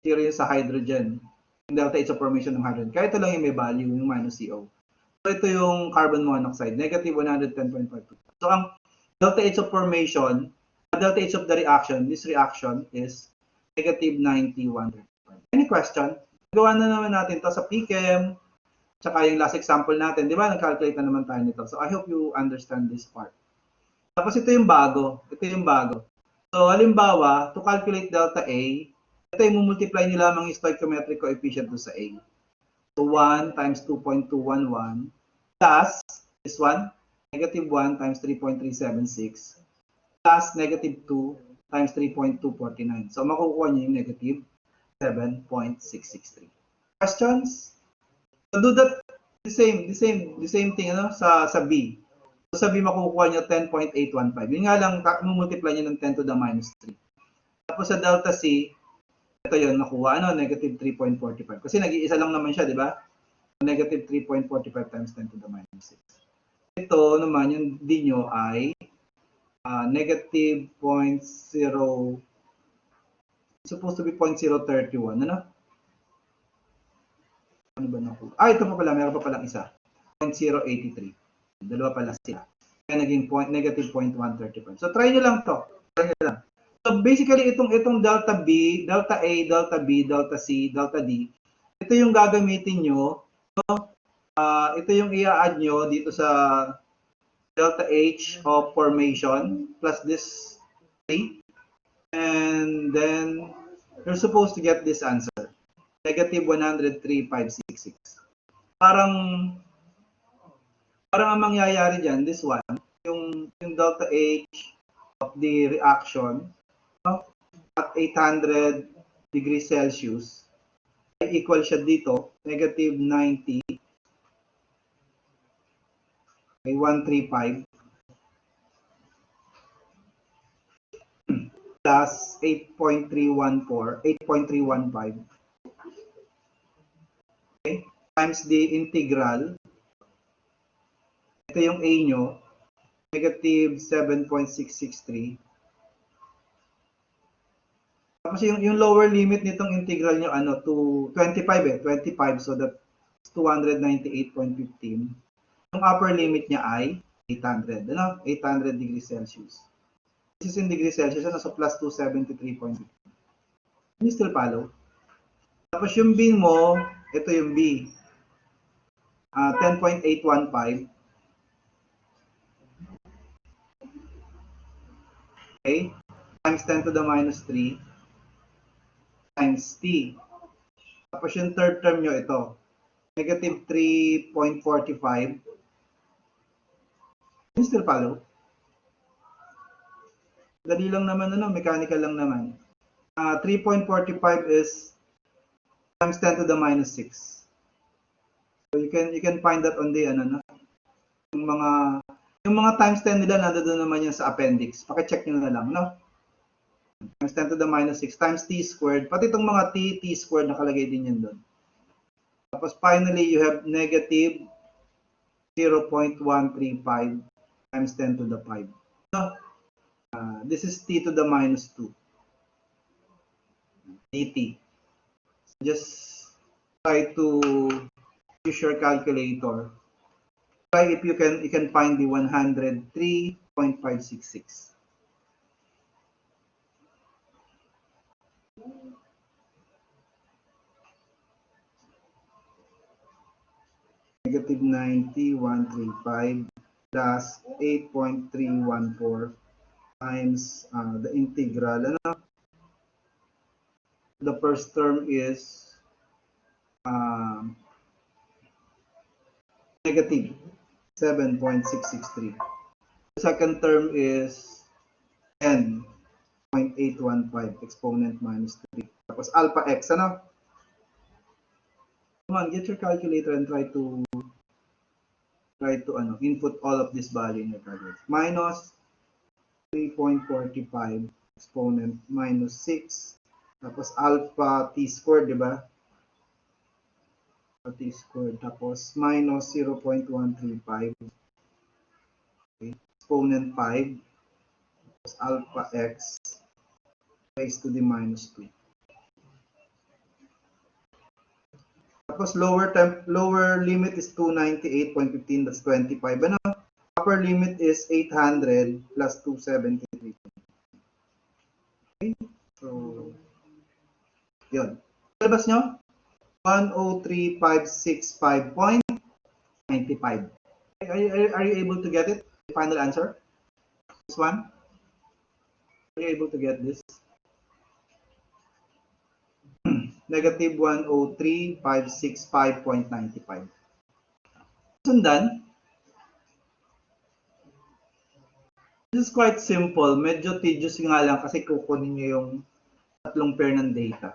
Zero yung sa hydrogen. Yung delta H of formation ng hydrogen. Kaya ito lang yung may value, yung minus CO. So, ito yung carbon monoxide, negative 110.52. So, ang delta H of formation, delta H of the reaction, this reaction is negative 91. Any question? Gawa na naman natin to sa PChem, tsaka yung last example natin, di ba? Nag-calculate na naman tayo nito. So, I hope you understand this part. Tapos ito yung bago. Ito yung bago. So, halimbawa, to calculate delta A, ito yung multiply nyo lamang yung stoichiometric coefficient do sa A. So, 1 times 2.211 plus this one, negative 1 times 3.376 plus negative 2 times 3.249. So, makukuha nyo yung negative 7.663. Questions? So, do that the same thing ano, sa B. So, sa B, makukuha nyo 10.815. Yun nga lang, multiply nyo ng 10 to the minus 3. Tapos sa delta C, ito yun, nakuha, ano, negative 3.45. Kasi nag-iisa lang naman siya, di ba? Negative 3.45 times 10 to the minus 6. Ito naman, yung D nyo ay negative 0.0, supposed to be 0.031, ano? Ano ba nakuha? Ito pa pala, meron pa palang isa. 0.083. Dalawa pala sila. Kaya naging negative 0.135. So, try nyo lang to. Try nyo lang. So, basically, itong delta B, delta A, delta B, delta C, delta D, ito yung gagamitin nyo. No? Ito yung i-add nyo dito sa delta H of formation plus this A. And then, you're supposed to get this answer. Negative 103.566. Parang ang mangyayari dyan, this one, yung delta H of the reaction, no, at 800 degrees Celsius, ay equal siya dito, negative 90 by 135 plus 8.315, okay, times the integral. Ito yung A nyo, negative 7.663. Tapos yung lower limit nitong integral nyo, ano, to 25 25, so that's 298.15. Yung upper limit niya ay 800, ano? 800 degrees Celsius. This is in degrees Celsius, ano? So plus 273.15. Can you still follow? Tapos yung B mo, ito yung B. 10.815. Okay? Times 10 to the minus 3 times T. Tapos yung third term nyo, ito. Negative 3.45. Can you still follow? Dali lang naman, ano, mechanical lang naman. 3.45 is times 10 to the minus 6. So you can find that on the, ano, no? Yung mga times 10 nila, nandoon naman yan sa appendix. Paki-check nyo na lang, no? Times 10 to the minus 6 times t squared. Pati itong mga t squared nakalagay din yan doon. Tapos finally, you have negative 0.135 times 10 to the 5. So, this is t to the minus 2 dt. Just try to use your calculator. Try if you can find the 103.566. Negative 90,135 plus 8.314 times the integral, ano? The first term is negative 7.663. The second term is 10.815 exponent minus 3. Tapos alpha x, ano? Come on, get your calculator and try to input all of this value in your calculator. Minus 3.45 exponent minus 6. Tapos alpha t squared, di ba? T squared. Tapos minus 0.135. Okay. Exponent 5. Tapos alpha x raised to the minus 2. Tapos lower limit is 298.15, that's 25. Ano? Upper limit is 800 plus 273. Okay? So, yun. Labas nyo? 103,565.95. Are you able to get it? The final answer? This one? Are you able to get this? Negative 103,565.95. Sundan? This is quite simple. Medyo tedious nga lang kasi kukunin nyo yung tatlong pair ng data.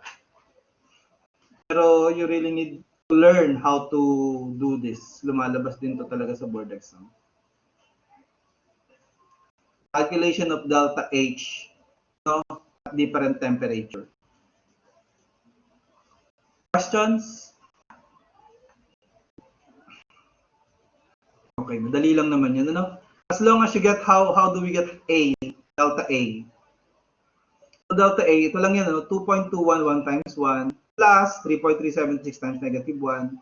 Pero you really need to learn how to do this. Lumalabas din to talaga sa board exam. Calculation of delta H, no, at different temperature. Questions? Okay, madali lang naman yun, ano? As long as you get how do we get A, delta A? So delta A, ito lang yan, ano? 2.211 times 1 plus 3.376 times negative 1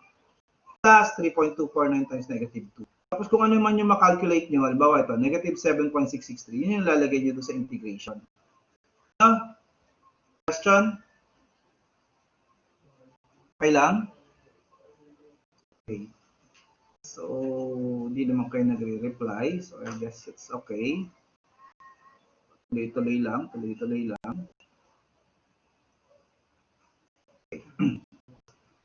plus 3.249 times negative 2. Tapos kung ano man yung makalculate nyo, halimbawa ito, negative 7.663, yun yung lalagay nyo doon sa integration. No? Question? Okay lang? Okay. So, hindi naman kayo nagre-reply. So, I guess it's okay. Tuloy-tuloy lang. Tuloy-tuloy lang. Okay.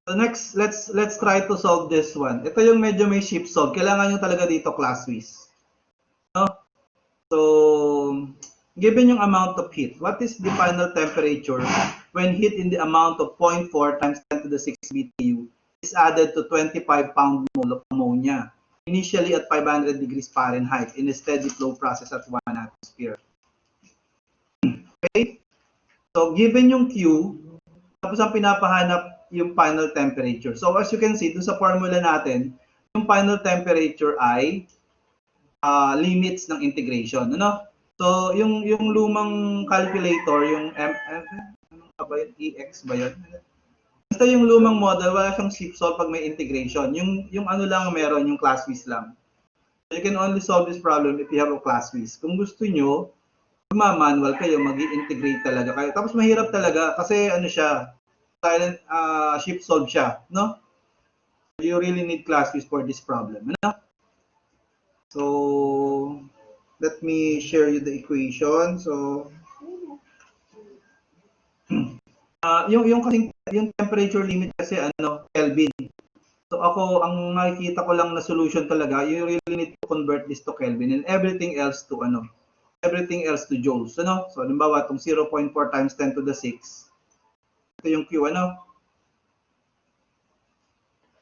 So, next, let's try to solve this one. Ito yung medyo may shift solve. Kailangan nyo talaga dito class whiz. No? So, given yung amount of heat, what is the final temperature when heat in the amount of 0.4 times 10 to the 6 BTU is added to 25 pound mole of ammonia, initially at 500 degrees Fahrenheit in a steady flow process at 1 atmosphere. Okay? So, given yung Q, tapos ang pinapahanap yung final temperature. So, as you can see, dun sa formula natin, yung final temperature ay limits ng integration. Ano? So, yung lumang calculator, yung ano ba yun? EX ba yun? Basta yung lumang model, wala siyang shift solve pag may integration. Yung ano lang meron, yung class whiz lang. So, you can only solve this problem if you have a class whiz. Kung gusto nyo, manual kayo, mag-i-integrate talaga kayo. Tapos mahirap talaga kasi ano siya, silent shift solve siya, no? You really need class whiz for this problem, ano? So, let me share you the equation. So, yung temperature limit kasi ano, Kelvin. So ako, ang nakikita ko lang na solution talaga, you really need to convert this to Kelvin and everything else to ano, everything else to joules, ano? So halimbawa itong 0.4 times 10 to the 6. Ito yung Q, ano?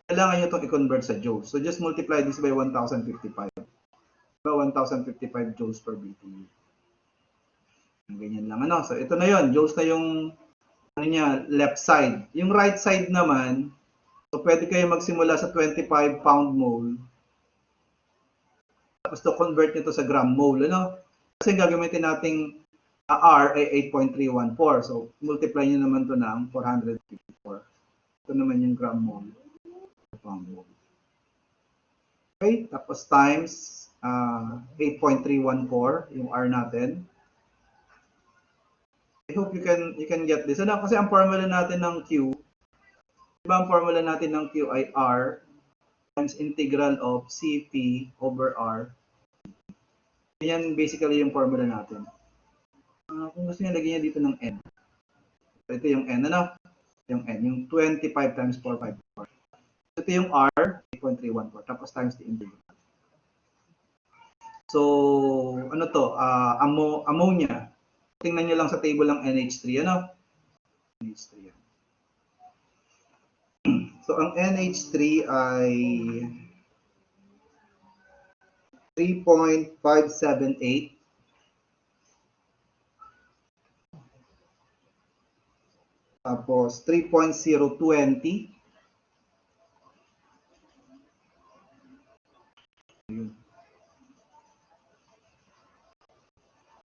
Kailangan nyo itong i-convert sa joules. So just multiply this by 1055. 1055 joules per BTU. Ganyan lang, ano? So ito na yon, joules na yung ano niya, left side. Yung right side naman, so pwede kayo magsimula sa 25 pound mole. Tapos to convert nito sa gram mole, ano? Kasi gagamitin nating R ay 8.314. So multiply niyo naman to ng 454. Ito naman yung gram mole. Pound mole. Okay, tapos times 8.314 yung R natin. I hope you can get this. Ano? Kasi ang formula natin ng Q, diba ang formula natin ng Q ay R times integral of Cp over R. Yan basically yung formula natin. Kung gusto niya, lagyan niya dito ng N. Ito yung N, ano? Yung N, yung 25 times 454. Ito yung R, 8.314, tapos times the integer. So, ano to? Ammonia. Tingnan nyo lang sa table ng NH3, ano? NH3 yan. So, ang NH3 ay 3.578. Tapos 3.020.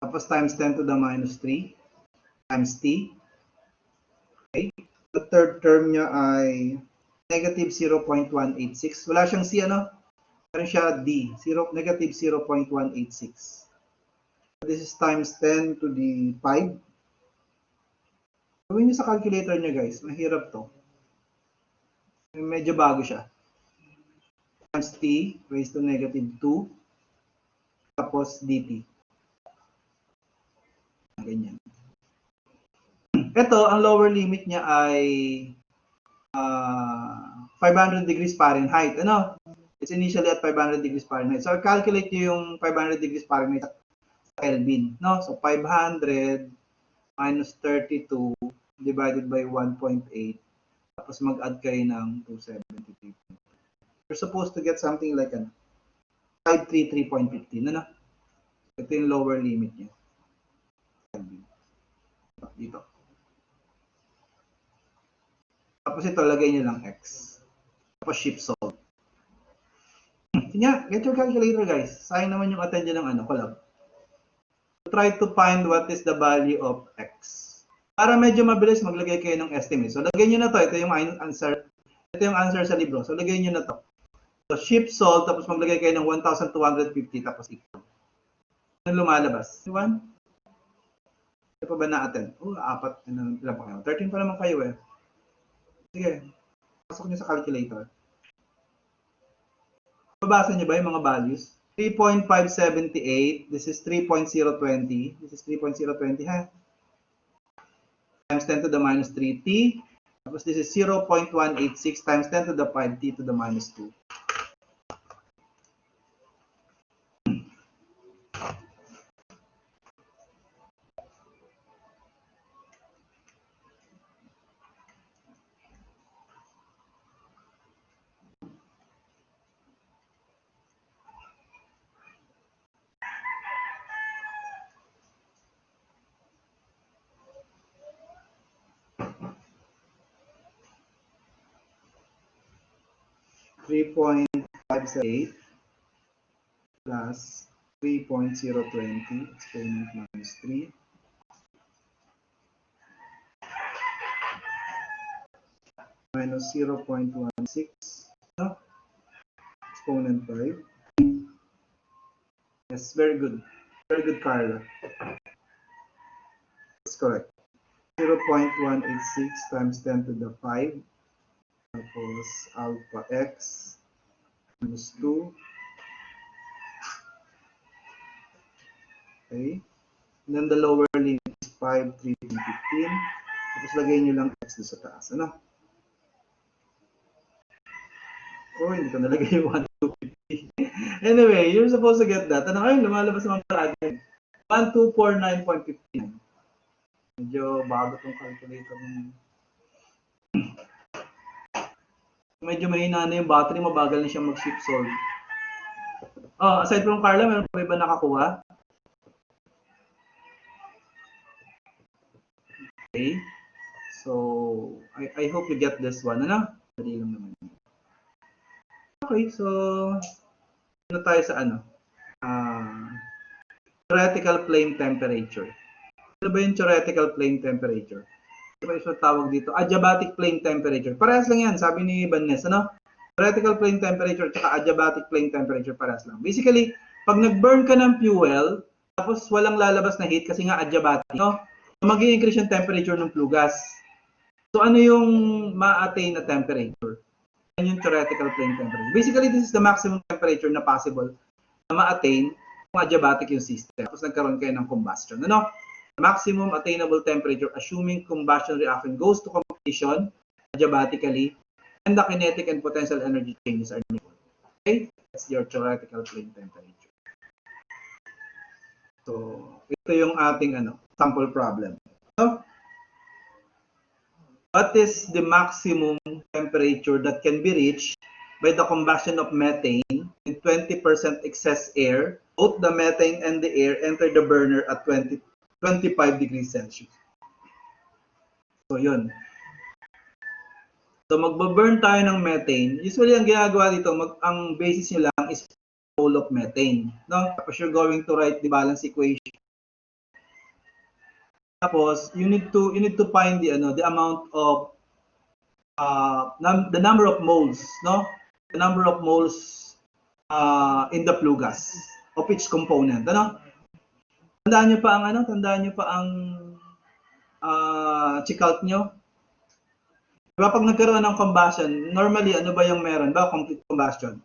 Tapos times 10 to the minus 3 times T. Okay. The third term niya ay negative 0.186. Wala siyang C, ano? Meron siya D, negative 0.186. This is times 10 to the 5. Gawin niyo sa calculator niya, guys. Mahirap to. Medyo bago siya. Times T raised to negative 2. Tapos dt. Ganyan. Ito, ang lower limit niya ay 500 degrees Fahrenheit. Ano? It's initially at 500 degrees Fahrenheit. So, calculate niyo yung 500 degrees Fahrenheit sa Kelvin. No? So, 500 minus 32 divided by 1.8. Tapos mag-add kayo ng 273. You're supposed to get something like 533.15. Ano? Ito yung lower limit niya. Dito. Tapos ito, lagay niyo lang X. Tapos ship sold. Kanya, get your calculator, guys. Sayang naman yung attention ng Collab. Try to find what is the value of X. Para medyo mabilis, maglagay kayo ng estimate. So, lagay nyo na to. Ito yung answer. Ito yung answer sa libro. So, lagay nyo na to. So, ship sold, tapos maglagay kayo ng 1,250, tapos equal. Ano lumalabas? 1? Ito pa ba na-attend? Apat. Ilan pa kayo? 13 pa naman kayo eh. Sige. Pasok nyo sa calculator. Babasa nyo ba yung mga values? 3.578. This is 3.020. This is 3.020, ha? Times 10 to the minus 3t. Tapos this is 0.186 times 10 to the 5t to the minus 2. $3.578 plus 3.020 exponent minus 3 minus 0.16 exponent 5. Yes, very good. Very good, Carla. That's correct. 0.186 times 10 to the 5. Tapos alpha x minus 2. Okay. And then the lower limit is 5, 3, 15. Tapos lagay nyo lang x doon sa taas. Ano? Oh, hindi ko nalagay yung 1, 2, 50. Anyway, you're supposed to get that. Ano ngayon? Lumalabas naman para atin. 1249.15. Medyo bago tong calculator mo. Medyo mahina na yung battery, mabagal na siya mag-ship sold. Oh, aside from Carla, meron pa iba nakakuha? Okay. So, I hope you get this one. Ano? Dali lang naman. Okay, so, ano tayo sa theoretical flame temperature. Ano ba yung theoretical flame temperature? Diba yung tawag dito? Adiabatic flame temperature. Parehas lang yan, sabi ni Vanessa, ano? Theoretical flame temperature at adiabatic flame temperature, parehas lang. Basically, pag nag-burn ka ng fuel, tapos walang lalabas na heat kasi nga adiabatic, no? So, mag-i-increase yung temperature ng flue gas. So, ano yung ma-attain na temperature? Yan yung theoretical flame temperature. Basically, this is the maximum temperature na possible na ma-attain kung adiabatic yung system. Tapos nagkaroon kayo ng combustion, ano? maximum attainable temperature assuming combustion reaction goes to completion adiabatically and the kinetic and potential energy changes are known. Okay? That's your theoretical flame temperature. So, ito yung ating sample problem. So, what is the maximum temperature that can be reached by the combustion of methane in 20% excess air? Both the methane and the air enter the burner at 25 degrees Celsius. So, yun. So, magbaburn tayo ng methane. Usually, ang ginagawa dito, ang basis nyo lang is mole of methane. No? Tapos, you're going to write the balance equation. Tapos, you need to find the amount of the number of moles, no? The number of moles in the flue gas of each component, ano? Tandaan niyo pa ang checkout nyo. Diba pag nagkaroon ng combustion, normally ano ba yung meron? Ba complete combustion?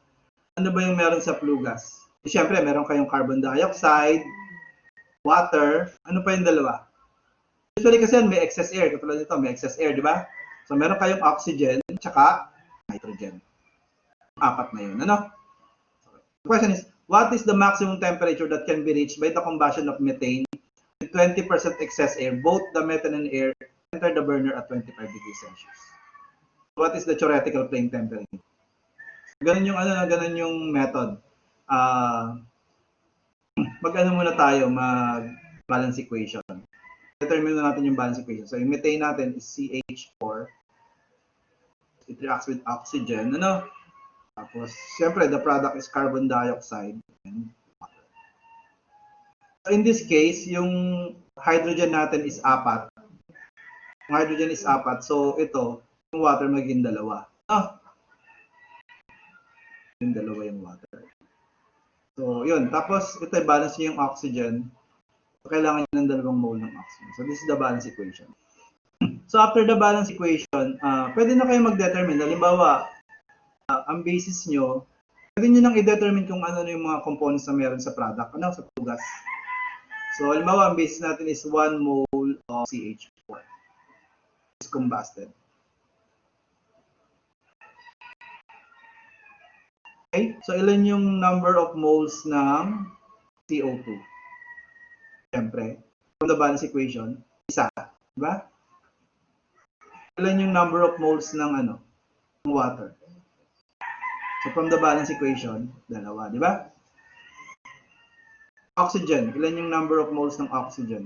Ano ba yung meron sa flue gas? Siyempre, meron kayong carbon dioxide, water, ano pa yung dalawa? Usually kasi may excess air, katulad nito, may excess air, di ba? So meron kayong oxygen, tsaka nitrogen. Apat na yun, ano? The question is, what is the maximum temperature that can be reached by the combustion of methane with 20% excess air? Both the methane and air enter the burner at 25 degrees Celsius. What is the theoretical flame temperature? Ganun yung method. Mag-ano muna tayo, mag-balance equation. Determine na natin yung balance equation. So, yung methane natin is CH4. It reacts with oxygen, ano? Tapos, syempre, the product is carbon dioxide and water. So, in this case, yung hydrogen natin is 4. Yung hydrogen is 4. So, ito, yung water magiging 2. Yung 2 yung water. So, yun. Tapos, ito, balance nyo yung oxygen. So, kailangan nyo ng 2 mole ng oxygen. So, this is the balance equation. So, after the balance equation, pwede na kayo mag-determine. Halimbawa, ang basis nyo, pwede nyo nang i-determine kung ano yung mga components na meron sa product, sa flue gas. So, halimbawa, ang basis natin is 1 mole of CH4. It's combusted. Okay? So, ilan yung number of moles ng CO2? Siyempre, from the balance equation, 1. Diba? Ilan yung number of moles ng water? So, from the balance equation, 2. Diba? Oxygen. Ilan yung number of moles ng oxygen?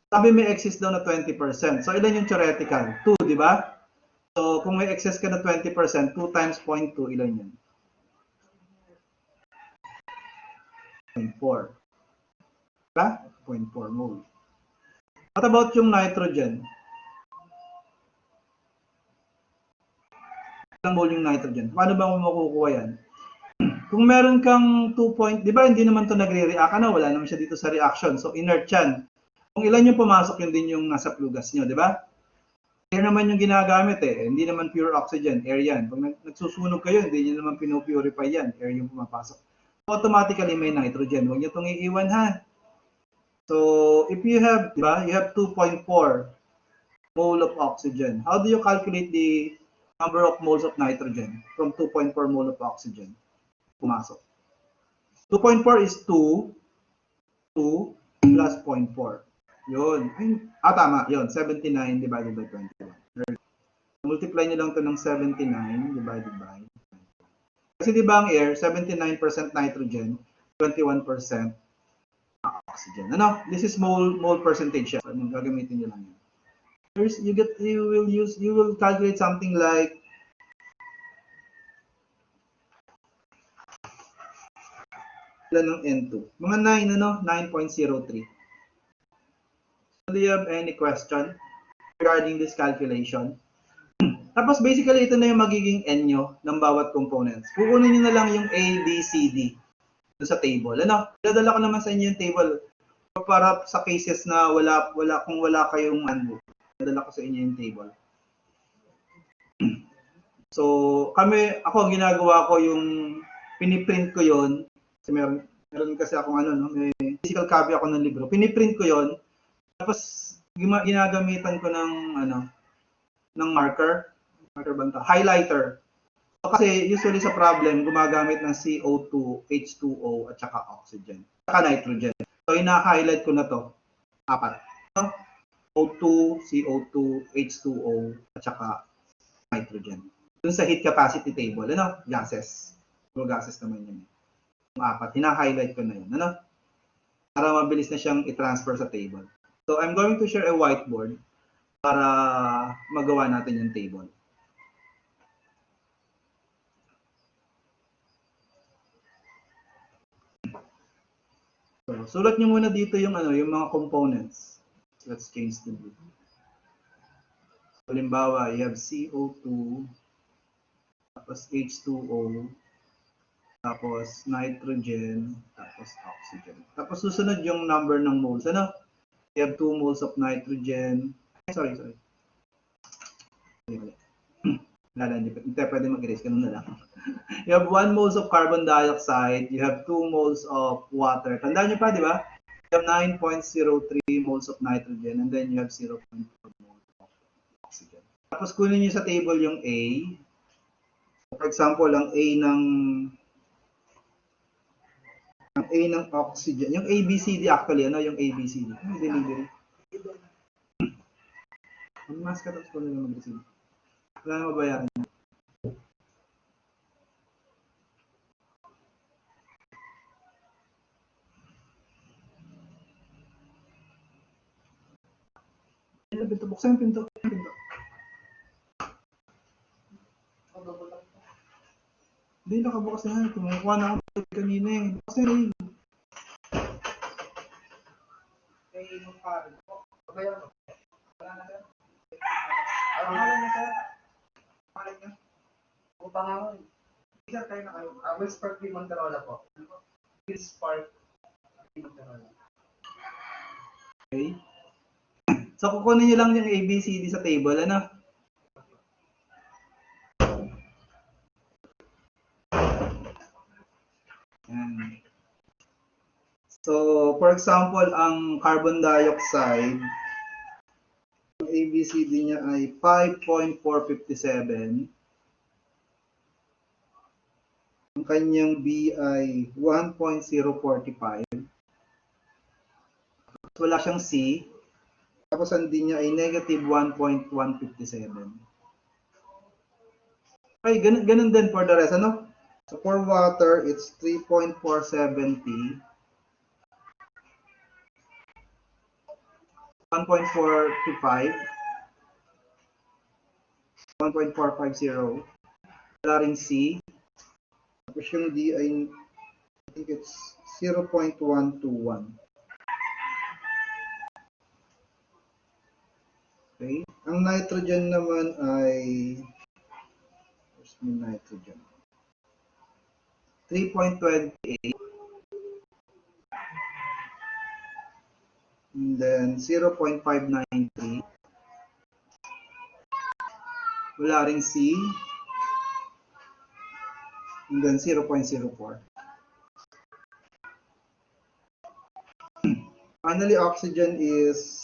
Sabi may excess daw na 20%. So, ilan yung theoretical? 2, diba? So, kung may excess ka na 20%, 2 times 0.2, ilan yun? 0.4. Diba? 0.4 mole. What about yung nitrogen? Ilang mole yung nitrogen? Paano ba makukuha yan? Kung meron kang 2 di ba hindi naman to nagre-react, wala naman siya dito sa reaction. So, inert yan. Kung ilan yung pumasok, yun din yung nasa flue gas nyo, di ba? Air naman yung ginagamit hindi naman pure oxygen, air yan. Pag nagsusunog kayo, hindi nyo naman pinupurify yan, air yung pumapasok. Automatically may nitrogen, huwag nyo itong iiwan ha. So, if you have, di ba, you have 2.4 mole of oxygen. How do you calculate the number of moles of nitrogen from 2.4 mole of oxygen? Pumasok. 2.4 is 2 plus 0.4. Yun. Tama. Yun. 79 divided by 21. Multiply nyo lang ito ng 79 divided by 21. Kasi di ba ang air, 79% nitrogen, 21% oxygen. This is mole percentage. Gagamitin nyo lang yun. First, you will calculate something like ng N2. Mga 9.03. Do you have any question regarding this calculation? Tapos basically ito na yung magiging N nyo ng bawat components. Kukunin nyo na lang yung A, B, C, D sa table. Dadala ko naman sa inyo yung table para sa cases na kung wala kayong handbook. Dadala ko sa inyo yung table. So, ako ang ginagawa ko yung piniprint ko yon. Kasi Meron kasi akong ano, no, may physical copy ako ng libro. Piniprint ko yon, tapos ginagamitan ko ng ano, ng marker banta, highlighter. So, kasi usually sa problem, gumagamit ng CO2, H2O, at saka oxygen, at saka nitrogen. So, ina-highlight ko na to, 4. So, O2, CO2, H2O, at saka nitrogen. Dun sa heat capacity table, ano? Gases. Puro gases naman yun. Yung 4, hina-highlight ko na yun, ano? Para mabilis na siyang i-transfer sa table. So, I'm going to share a whiteboard para magawa natin yung table. So, sulat nyo muna dito yung ano, yung mga components. Let's change the blue. So, halimbawa, you have CO2, tapos H2O, tapos nitrogen, tapos oxygen. Tapos susunod yung number ng moles. Ano? You have 2 moles of nitrogen. Sorry. Hindi pwede mag-erase. Ganun na lang. You have 1 moles of carbon dioxide. You have 2 moles of water. Tandaan nyo pa, di ba? You have 9.03 moles of nitrogen, and then you have 0.4 moles of oxygen. Tapos kunin nyo sa table yung A. For example, ang A ng oxygen, yung ABCD actually, ano yung ABCD? Yung delivery. Ang mas katapos ko nila mag-receive. Wala na mabayaran. Pinto, buksan yung pinto. Hindi, nakabukas na yan. Kumukuha na ako kanina eh. Bukas na rin. Eh, yung pare. Wala na sir. Wala na sir. Pare niya. O pangalan. Isa tayo na kayo. Will Spark P. Monterola po. Will Spark P. Monterola. Okay. So, kukunin nyo lang yung ABCD sa table, ano? Yan. So, for example, ang carbon dioxide, ang ABCD niya ay 5.457. Ang kanyang B ay 1.045. Wala siyang C. Tapos ang D niya ay negative 1.157. Okay, ganun din for the rest, ano? So for water, it's 3.470. 1.425. 1.450. Wala ring C. Tapos yung D ay, I think it's 0.121. Okay. Ang nitrogen naman ay, where's my nitrogen? 3.28. And then 0.593. Wala ring C. And then 0.04. Finally, oxygen is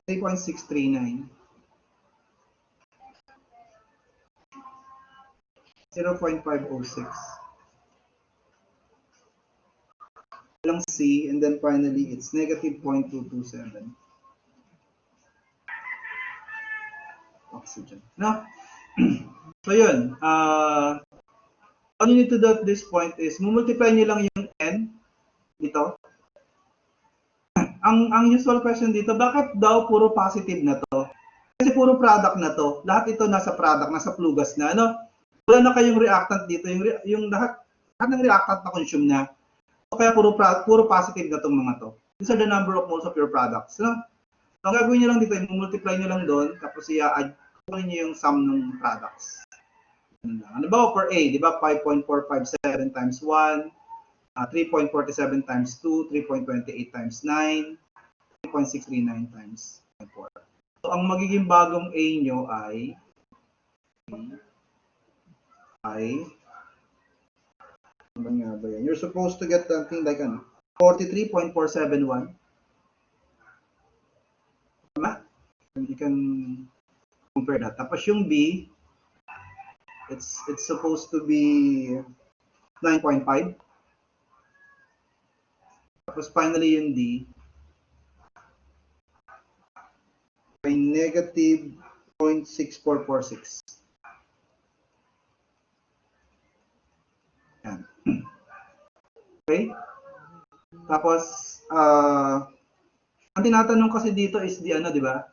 3.639. 0.506. Walang C, and then finally, it's negative 0.227. Oxygen. No? So yun, all you need to do at this point is, multiply nyo lang yung N dito. Ang usual question dito, bakit daw puro positive na to? Kasi puro product na to. Lahat ito nasa product, nasa plugas na, ano? Wala na kayong reactant dito, yung lahat ng reactant na consume na. So kaya puro positive na tong mga to. These are the number of moles of your products, no? So ang gagawin nyo lang dito, multiply nyo lang doon, tapos i-add nyo yung sum ng products. Ano ba for A, di ba? 5.457 times 1, 3.47 times 2, 3.28 times 9, 3.639 times 4. So, ang magiging bagong A nyo ay ay, ano nga ba yan? You're supposed to get something like 43.471. Tama? And you can compare that. Tapos yung B, it's supposed to be 9.5. Tapos finally yung D ay negative 0.6446. Yan. Okay? Tapos, ang tinatanong kasi dito is di ba?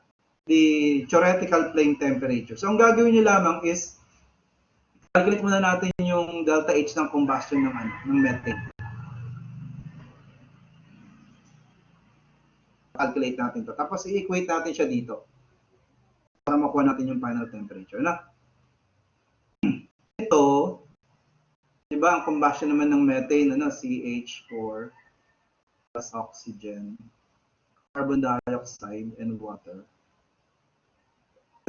The theoretical flame temperature. So, ang gagawin niyo lamang is calculate muna natin yung delta H ng combustion ng methane. Calculate natin to. Tapos i-equate natin siya dito para makuha natin yung final temperature. Ito, di ba, ang combustion naman ng methane, CH4 plus oxygen, carbon dioxide, and water.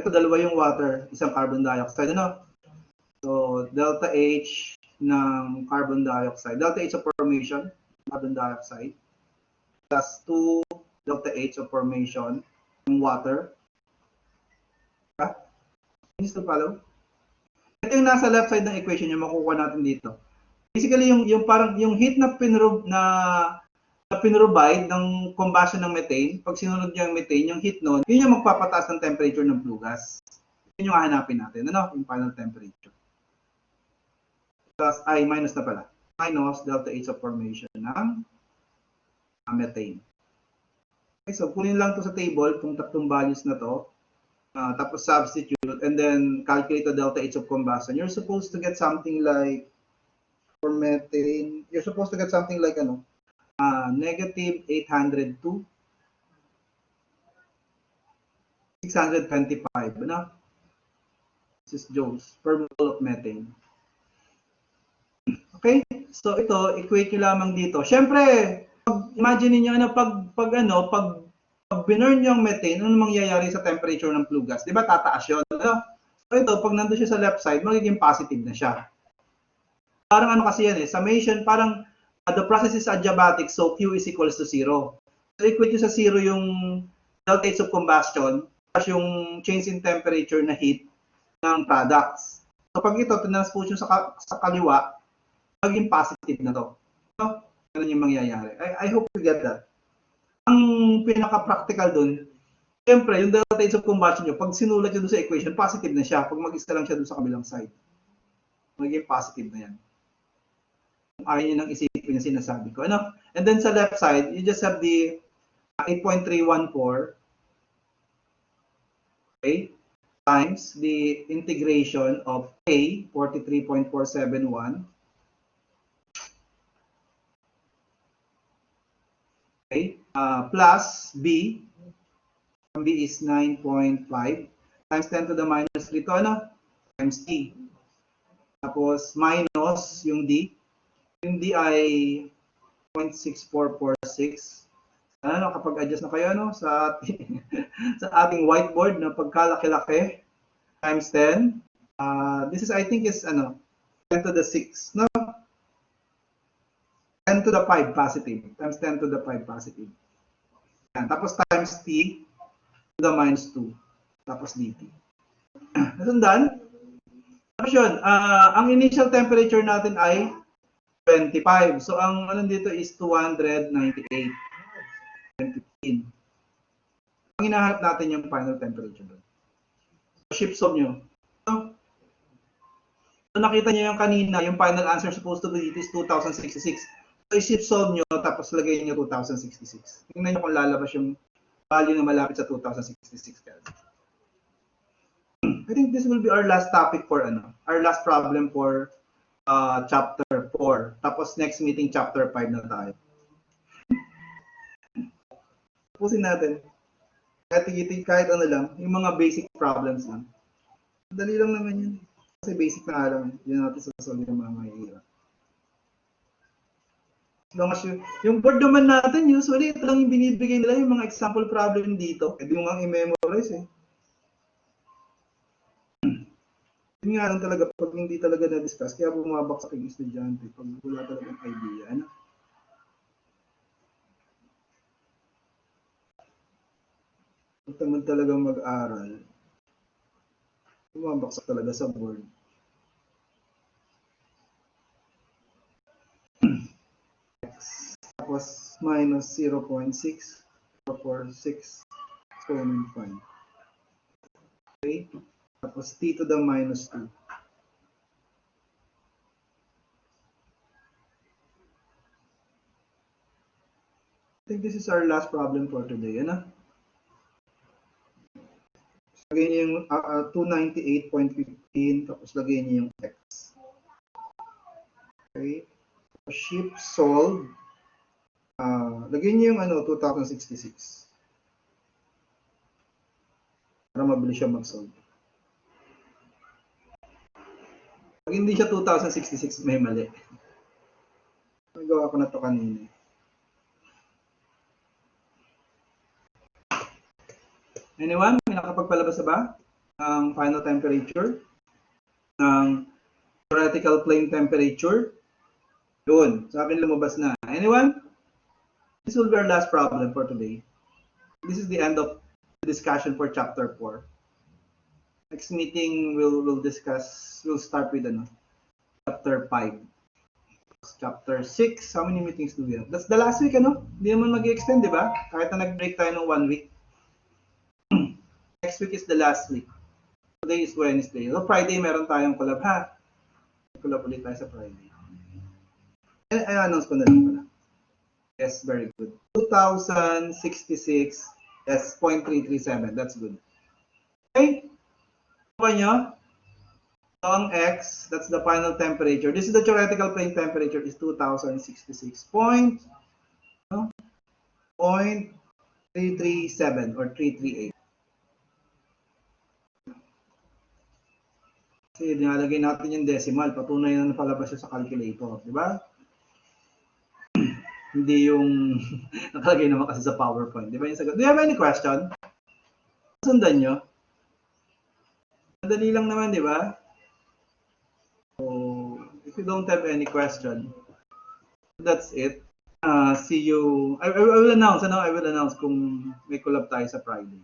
Ito, dalawa yung water, isang carbon dioxide, So, delta H ng carbon dioxide, delta H of formation, carbon dioxide, plus 2 delta H of formation ng water. Can you still follow? Ito yung nasa left side ng equation yung makukuha natin dito. Basically, yung parang yung heat na pinrovide ng combustion ng methane, pag sinunod niya yung methane, yung heat nun, yun yung magpapataas ng temperature ng flue gas. Yun yung hahanapin natin, yung final temperature. Plus, minus na pala. Minus delta H of formation ng methane. Okay, so kunin lang to sa table, itong tatlong values na to. Tapos substitute, and then calculate the delta H of combustion. You're supposed to get something like, for methane, you're supposed to get something like, negative 802, 625, This is joules per mole of methane. Okay? So ito, equate nyo lamang dito. Siyempre, imagine niyo pag binurn niyo ang methane, ano mangyayari sa temperature ng flue gas? 'Di ba tataas 'yon, So ito, pag nandoon siya sa left side, magiging positive na siya. Parang kasi yan summation, parang the process is adiabatic, so Q is equals to 0. So equate nyo sa 0 yung delta H of combustion, plus yung change in temperature na heat ng products. So pag ito, tinranspose nyo sa kaliwa, maging positive na to. Ganun yung mangyayari. I hope you get that. Ang pinaka-practical dun, siyempre, yung delta H of combustion nyo, pag sinulat nyo dun sa equation, positive na siya. Pag mag-isa lang siya dun sa kabilang side, magiging positive na yan. Kung ayaw nyo nang isipin yung sinasabi ko. And then sa left side, you just have the 8.314, okay, times the integration of A, 43.471, okay, plus B, ang B is 9.5, times 10 to the minus 3 to, times T. Tapos minus yung D. Yung D ay 0.6446. Kapag-adjust na kayo sa ating, sa ating whiteboard na pagkalaki-laki, times 10. This is, I think, is 10 to the 6. 10 to the 5 positive. Times 10 to the 5 positive. Yan. Tapos times T to the minus 2. Tapos dt. Nasundan? Tapos yun, ang initial temperature natin ay 25. So, ang dito is 298. 15. Ang hinahanap natin yung final temperature. Shift solve nyo. So, nakita nyo yung kanina, yung final answer supposed to be dito is 2066. So, i-shift solve nyo, tapos lagay nyo 2066. Tingnan nyo kung lalabas yung value na malapit sa 2066. I think this will be our last topic for, our last problem for chapter 4. Tapos next meeting, chapter 5 na tayo. Tapusin natin. Kahit ano lang, yung mga basic problems lang. Dali lang naman yun. Kasi basic na alam, yun natin sasolve yung mga mahihirap. Long as yung board naman natin, usually ito lang yung binibigay nila yung mga example problem dito. Pwede mo nga i-memorize Yun nga lang talaga, pag hindi talaga na-discuss, kaya bumabaksak yung estudyante pag wala talagang idea. Ano? Kung tamad talagang mag-aral, bumabaksak talaga sa board. Tapos minus 0.6, 0.46 exponent 5. Okay? Tapos t to the minus 2. I think this is our last problem for today. Ano? Lagay niyo yung 298.15, tapos lagay niyo yung x. Okay? Ship solve. Lagay niyo yung 2066. Para mabilis siya mag-solve. Pag hindi siya 2066, may mali. Nagawa ko na to kanina. Anyone? May nakapagpalabas na ba ang final temperature? Ng theoretical plane temperature? Yun. Sa akin lumabas na. Anyone? This will be our last problem for today. This is the end of the discussion for chapter 4. Next meeting, we'll start with chapter 5. Chapter 6, how many meetings do we have? That's the last week, ano? Hindi naman mag-extend, di ba? Kahit na nag-break tayo ng 1 week. Next week is the last week. Today is Wednesday. So Friday, meron tayong collab, ha? Collab ulit tayo sa Friday. I-announce ko na lang pala. Yes, very good. 2066, yes, 0.337. That's good. Okay? Ano nyo? So, ang X, that's the final temperature. This is the theoretical plane temperature is 2066. 0.337 or 338. Kasi dinalagay natin yung decimal, patunay na napalabas siya sa calculator, di ba? Hindi yung nakalagay naman kasi sa PowerPoint, di ba yung sagot? Do you have any question? Sundan nyo? Madali lang naman, di ba? So, if you don't have any question, that's it. See you. I will announce, I will announce kung may collab tayo sa Friday.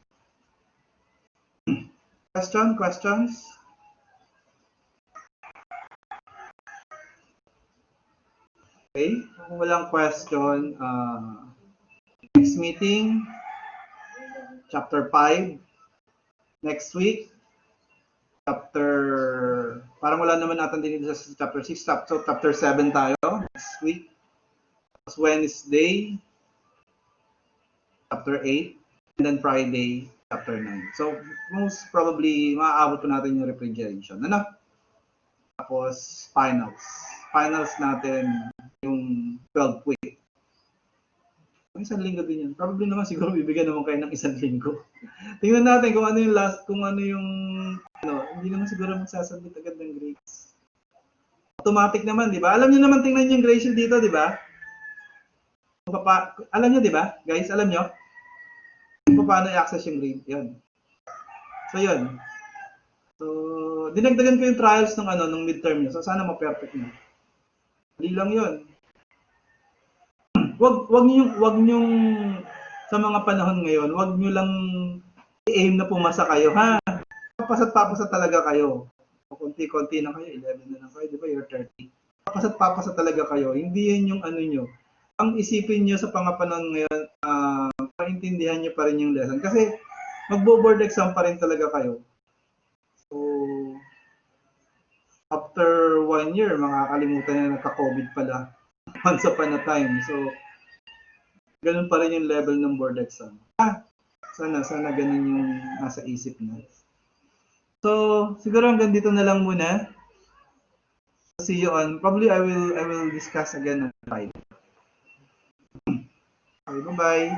Questions? Okay, kung walang question, next meeting, chapter 5, next week, parang wala naman natin din dito sa chapter 6, so chapter 7 tayo, next week, tapos Wednesday, chapter 8, and then Friday, chapter 9. So, most probably, maaabot po natin yung refrigeration. Tapos, finals. Finals natin, yung 12th week. Isang linggo din yan. Probably naman siguro bibigyan naman kayo ng isang linggo. Tingnan natin kung ano yung hindi naman siguro magsasabit agad ng grades. Automatic naman, di ba? Alam niyo naman tingnan yung grade sheet dito, di ba? Alam niyo, di ba? Guys, alam niyo? Kung paano i-access yung grade. Yun. So, yun. So, dinagdagan ko yung trials ng midterm niyo. So, sana ma-perfect niyo. Hindi lang yun. Wag niyo sa mga panahon ngayon, wag niyo lang i-aim na pumasa kayo, ha? Papasat talaga kayo. Konti-konti na kayo, 11 na lang kayo, di ba? You're 30. Papasat talaga kayo. Hindi yan yung niyo. Ang isipin niyo sa pangapanahon ngayon, paintindihan niyo pa rin yung lesson. Kasi magbo-board exam pa rin talaga kayo. So, after 1 year, makakalimutan na nagka-COVID pala. Once upon a time. So, ganun pa rin yung level ng board exam. Sana ganun yung nasa isip niyo. So, siguro hanggang dito na lang muna. See you on, probably I will discuss again on Friday. Okay, bye-bye.